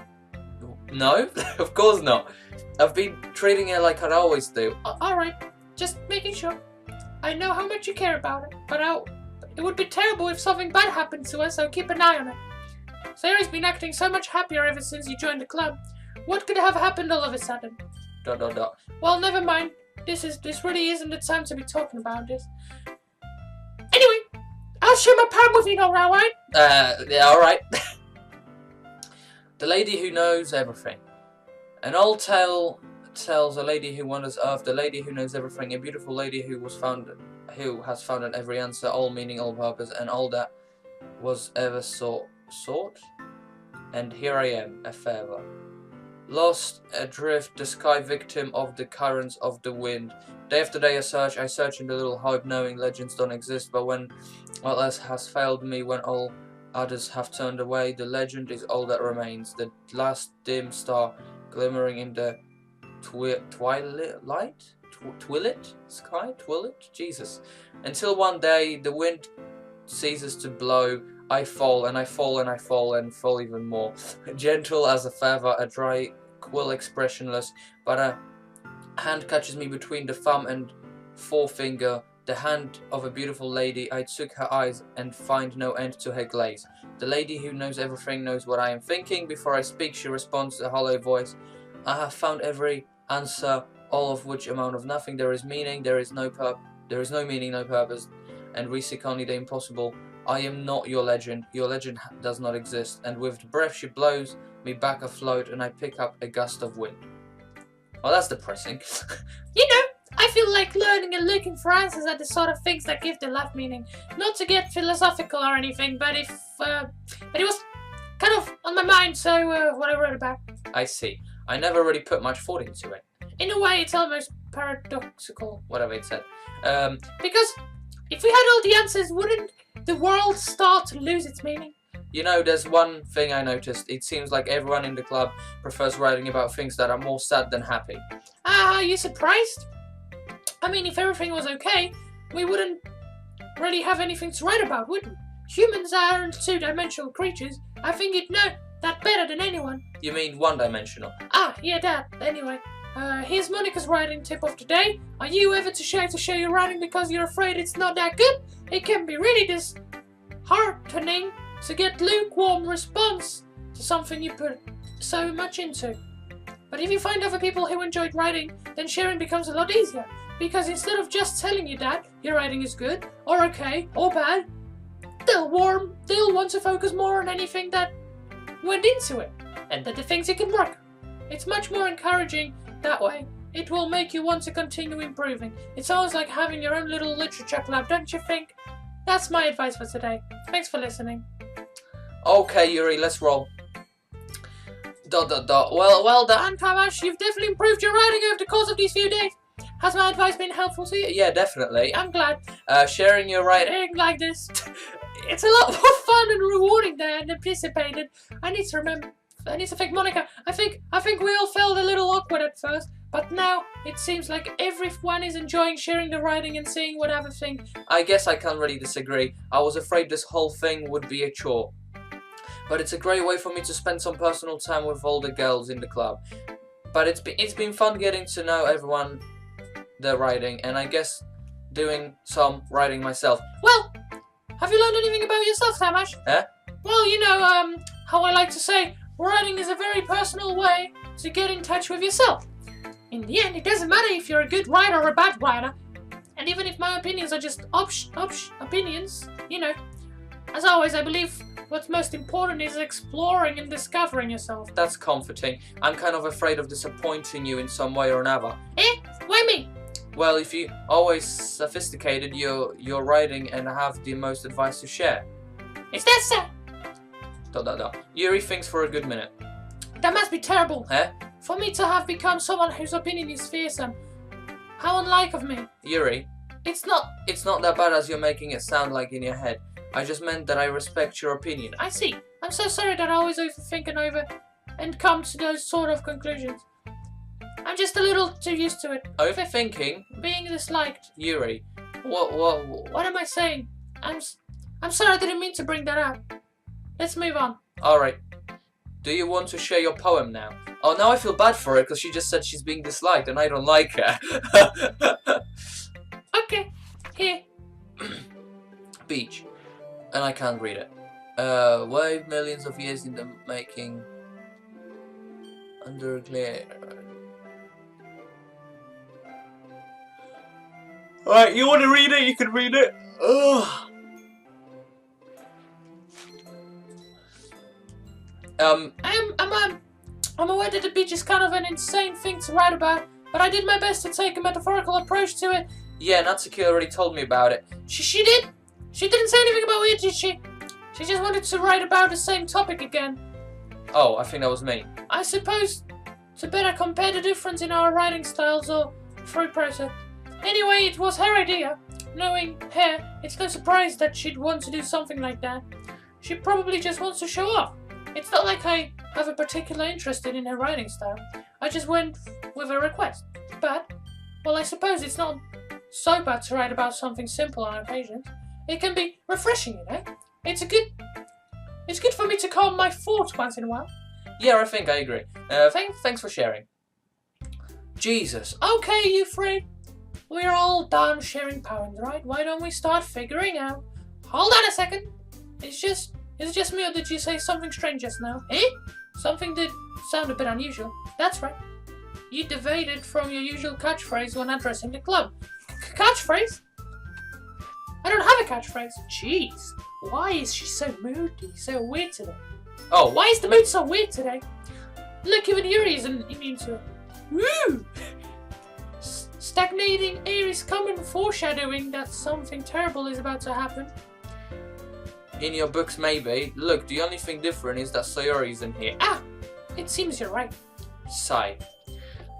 No, of course not. I've been treating her like I always do. Alright, just making sure. I know how much you care about it, but it would be terrible if something bad happened to her, so keep an eye on it. Sayori's been acting so much happier ever since you joined the club. What could have happened all of a sudden? ... Well, never mind. This really isn't the time to be talking about this. Anyway, I'll share my poem with you now, right? Yeah, alright. The lady who knows everything. An old tale tells a lady who wanders earth, the lady who knows everything, a beautiful lady who has found in every answer, all meaning, all purpose, and all that was ever sought. And here I am, a farewell. Lost, adrift, the sky, victim of the currents of the wind. Day after day I search in the little hope, knowing legends don't exist, but when all else has failed me, when all others have turned away, the legend is all that remains, the last dim star glimmering in the twilight sky, Jesus. Until one day the wind ceases to blow, I fall and I fall and I fall and fall even more. Gentle as a feather, a dry quill expressionless, but a hand catches me between the thumb and forefinger, the hand of a beautiful lady. I took her eyes and find no end to her glaze. The lady who knows everything knows what I am thinking. Before I speak, she responds, a hollow voice. I have found every answer, all of which amount of nothing. There is meaning, there is no meaning, no purpose, and we seek only the impossible. I am not your legend does not exist, and with the breath she blows me back afloat, and I pick up a gust of wind. Oh, that's depressing. I feel like learning and looking for answers are the sort of things that give their life meaning. Not to get philosophical or anything, but it was kind of on my mind, so what I wrote about. I see. I never really put much thought into it. In a way, it's almost paradoxical. Whatever it said. Because if we had all the answers, wouldn't the world start to lose its meaning? There's one thing I noticed. It seems like everyone in the club prefers writing about things that are more sad than happy. Are you surprised? I mean, if everything was okay, we wouldn't really have anything to write about, would we? Humans aren't two-dimensional creatures. I think you'd know that better than anyone. You mean one-dimensional? Yeah, that. Anyway, here's Monica's writing tip of the day. Are you ever too shy to share your writing because you're afraid it's not that good? It can be really disheartening to get lukewarm response to something you put so much into. But if you find other people who enjoyed writing, then sharing becomes a lot easier. Because instead of just telling you that your writing is good, or okay, or bad, they'll want to focus more on anything that went into it, and the things you can work. It's much more encouraging that way. It will make you want to continue improving. It sounds like having your own little literature club, don't you think? That's my advice for today. Thanks for listening. Okay, Yuri, let's roll. ... Well done, Tomasz, you've definitely improved your writing over the course of these few days. Has my advice been helpful to you? Yeah, definitely. I'm glad. Sharing your writing Like this. It's a lot more fun and rewarding than anticipated. I need to thank Monica. I think we all felt a little awkward at first, but now it seems like everyone is enjoying sharing the writing and seeing what other thing. I guess I can't really disagree. I was afraid this whole thing would be a chore. But it's a great way for me to spend some personal time with all the girls in the club. But it's been fun getting to know everyone, their writing, and I guess doing some writing myself. Well, have you learned anything about yourself, Tomasz? Well, you know, how I like to say, writing is a very personal way to get in touch with yourself. In the end, it doesn't matter if you're a good writer or a bad writer. And even if my opinions are just opinions, you know. As always, I believe what's most important is exploring and discovering yourself. That's comforting. I'm kind of afraid of disappointing you in some way or another. Why me? Well, if you always sophisticated your writing and have the most advice to share. Is that so? ... Yuri thinks for a good minute. That must be terrible. For me to have become someone whose opinion is fearsome. How unlike of me. Yuri, it's not that bad as you're making it sound like in your head. I just meant that I respect your opinion. I see. I'm so sorry that I always overthink and come to those sort of conclusions. I'm just a little too used to it. Overthinking? Being disliked. Yuri, what am I saying? I'm sorry, I didn't mean to bring that up. Let's move on. Alright. Do you want to share your poem now? Oh, now I feel bad for her because she just said she's being disliked and I don't like her. Okay, here. Beach. And I can't read it. Wave millions of years in the making. Under clear. Alright, you want to read it? You can read it. Ugh. I'm aware that the beach is kind of an insane thing to write about, but I did my best to take a metaphorical approach to it. Yeah, Natsuki already told me about it. She did? She didn't say anything about it, did she? She just wanted to write about the same topic again. Oh, I think that was me. I suppose to better compare the difference in our writing styles or thought process. Anyway, it was her idea. Knowing her, it's no surprise that she'd want to do something like that. She probably just wants to show off. It's not like I have a particular interest in her writing style. I just went with a request. But, well, I suppose it's not so bad to write about something simple on occasion. It can be refreshing, you know? It's good for me to calm my thoughts once in a while. Yeah, I think I agree. Thanks for sharing. Jesus. Okay, you three. We're all done sharing poems, right? Why don't we start figuring out... Hold on a second. Is it just me or did you say something strange just now? Something did sound a bit unusual. That's right. You deviated from your usual catchphrase when addressing the club. Catchphrase? I don't have a catchphrase. Jeez. Why is she so moody, so weird today? Oh. Why is the mood so weird today? Look, even Yuri isn't immune to it. Woo! Stagnating air is common foreshadowing that something terrible is about to happen. In your books, maybe. Look, the only thing different is that Sayori isn't here. It seems you're right. Sigh.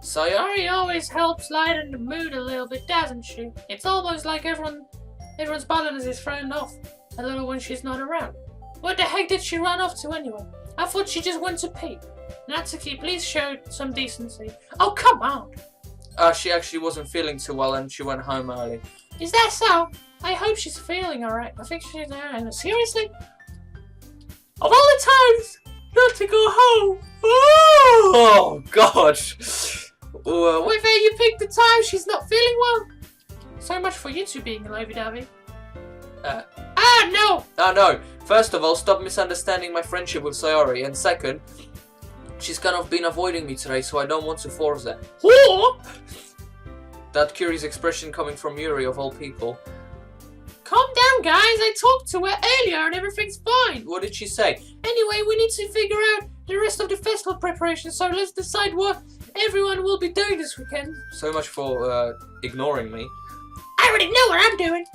Sayori always helps lighten the mood a little bit, doesn't she? It's almost like everyone's balance is thrown off a little when she's not around. What the heck did she run off to anyway? I thought she just went to pee. Natsuki, please show some decency. Oh, come on! She actually wasn't feeling too well and she went home early. Is that so? I hope she's feeling alright. I think she's alright. Seriously? Of all the times not to go home! Oh, God! Wait there, you picked the time she's not feeling well? So much for you two being lovey-dovey. No! Oh, no. First of all, stop misunderstanding my friendship with Sayori. And second, she's kind of been avoiding me today, so I don't want to force that. What? That curious expression coming from Yuri, of all people. Calm down, guys. I talked to her earlier and everything's fine. What did she say? Anyway, we need to figure out the rest of the festival preparation, so let's decide what everyone will be doing this weekend. So much for ignoring me. I already know what I'm doing.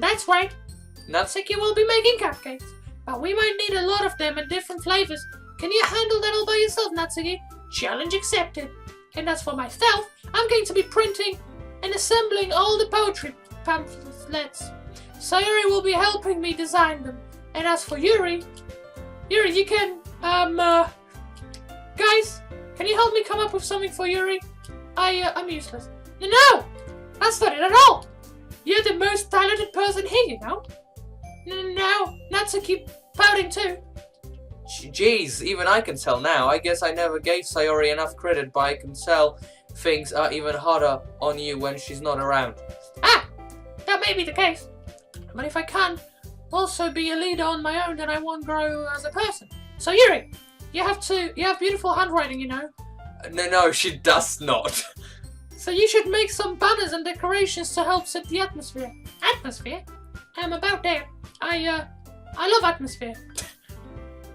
That's right. Natsuki will be making cupcakes. but we might need a lot of them and different flavors. Can you handle that all by yourself, Natsuki? Challenge accepted. And as for myself, I'm going to be printing and assembling all the poetry pamphlets. Sayori will be helping me design them. And as for Yuri, you can, guys, can you help me come up with something for Yuri? I'm useless. No, that's not it at all. You're the most talented person here, you know. Now, Natsuki pouting too. Jeez, even I can tell now. I guess I never gave Sayori enough credit, but I can tell things are even harder on you when she's not around. Ah, that may be the case. But if I can also be a leader on my own, then I won't grow as a person. So Yuri, you have beautiful handwriting, you know. No, she does not. So you should make some banners and decorations to help set the atmosphere. Atmosphere? I'm about there. I love atmosphere.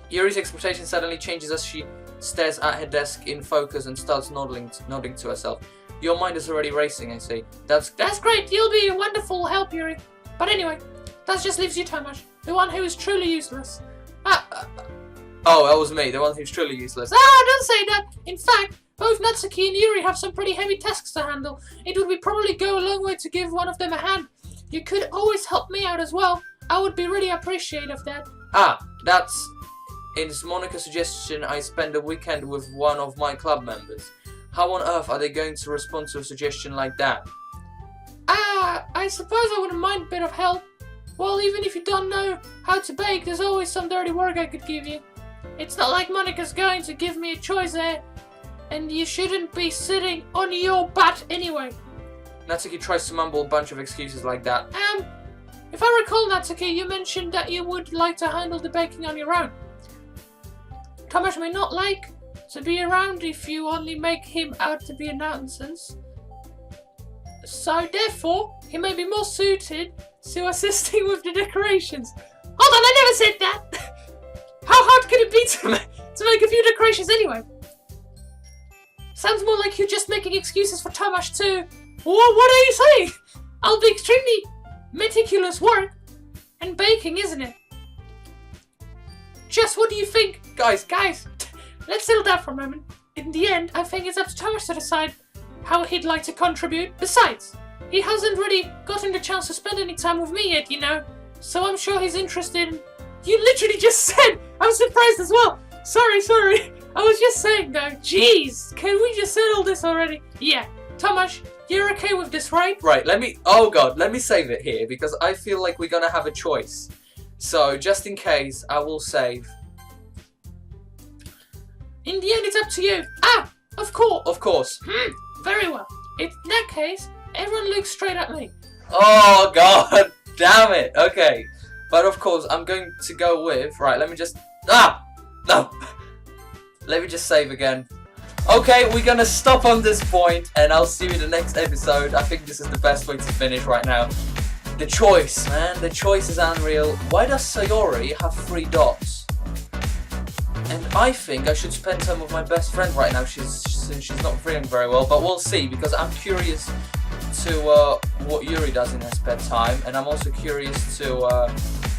Yuri's expression suddenly changes as she stares at her desk in focus and starts nodding to herself. Your mind is already racing, I see. That's great. You'll be a wonderful help, Yuri. But anyway, that just leaves you, Tomasz, the one who is truly useless. Oh, that was me, the one who's truly useless. Don't say that. In fact, both Natsuki and Yuri have some pretty heavy tasks to handle. It would probably go a long way to give one of them a hand. You could always help me out as well. I would be really appreciative of that. That's... In Monica's suggestion, I spend a weekend with one of my club members. How on earth are they going to respond to a suggestion like that? I suppose I wouldn't mind a bit of help. Well, even if you don't know how to bake, there's always some dirty work I could give you. It's not like Monica's going to give me a choice there. And you shouldn't be sitting on your butt anyway. Natsuki tries to mumble a bunch of excuses like that. If I recall, Natsuki, you mentioned that you would like to handle the baking on your own. Tomasz may not like to be around if you only make him out to be a nonsense. So therefore, he may be more suited to assisting with the decorations. Hold on, I never said that! How hard could it be to make a few decorations anyway? Sounds more like you're just making excuses for Tomasz too. What are you saying? I'll be extremely meticulous work and baking, isn't it? Just what do you think? Guys, let's settle down for a moment. In the end, I think it's up to Tomasz to decide how he'd like to contribute. Besides, he hasn't really gotten the chance to spend any time with me yet, you know. So I'm sure he's interested in... You literally just said! I'm surprised as well! Sorry. I was just saying though, jeez, can we just settle this already? Yeah, Tomasz, you're okay with this, right? Right, let me save it here because I feel like we're gonna have a choice. So, just in case, I will save. In the end, it's up to you. Of course. Of course. Very well. In that case, everyone looks straight at me. Oh, God damn it. Okay. But of course, I'm going to go with... Right, let me just... No. Let me just save again. Okay, we're gonna stop on this point, and I'll see you in the next episode. I think this is the best way to finish right now. The choice, man. The choice is unreal. Why does Sayori have 3 dots? And I think I should spend time with my best friend right now since she's not feeling very well. But we'll see, because I'm curious to what Yuri does in her spare time. And I'm also curious to,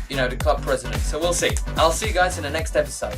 the club president. So we'll see. I'll see you guys in the next episode.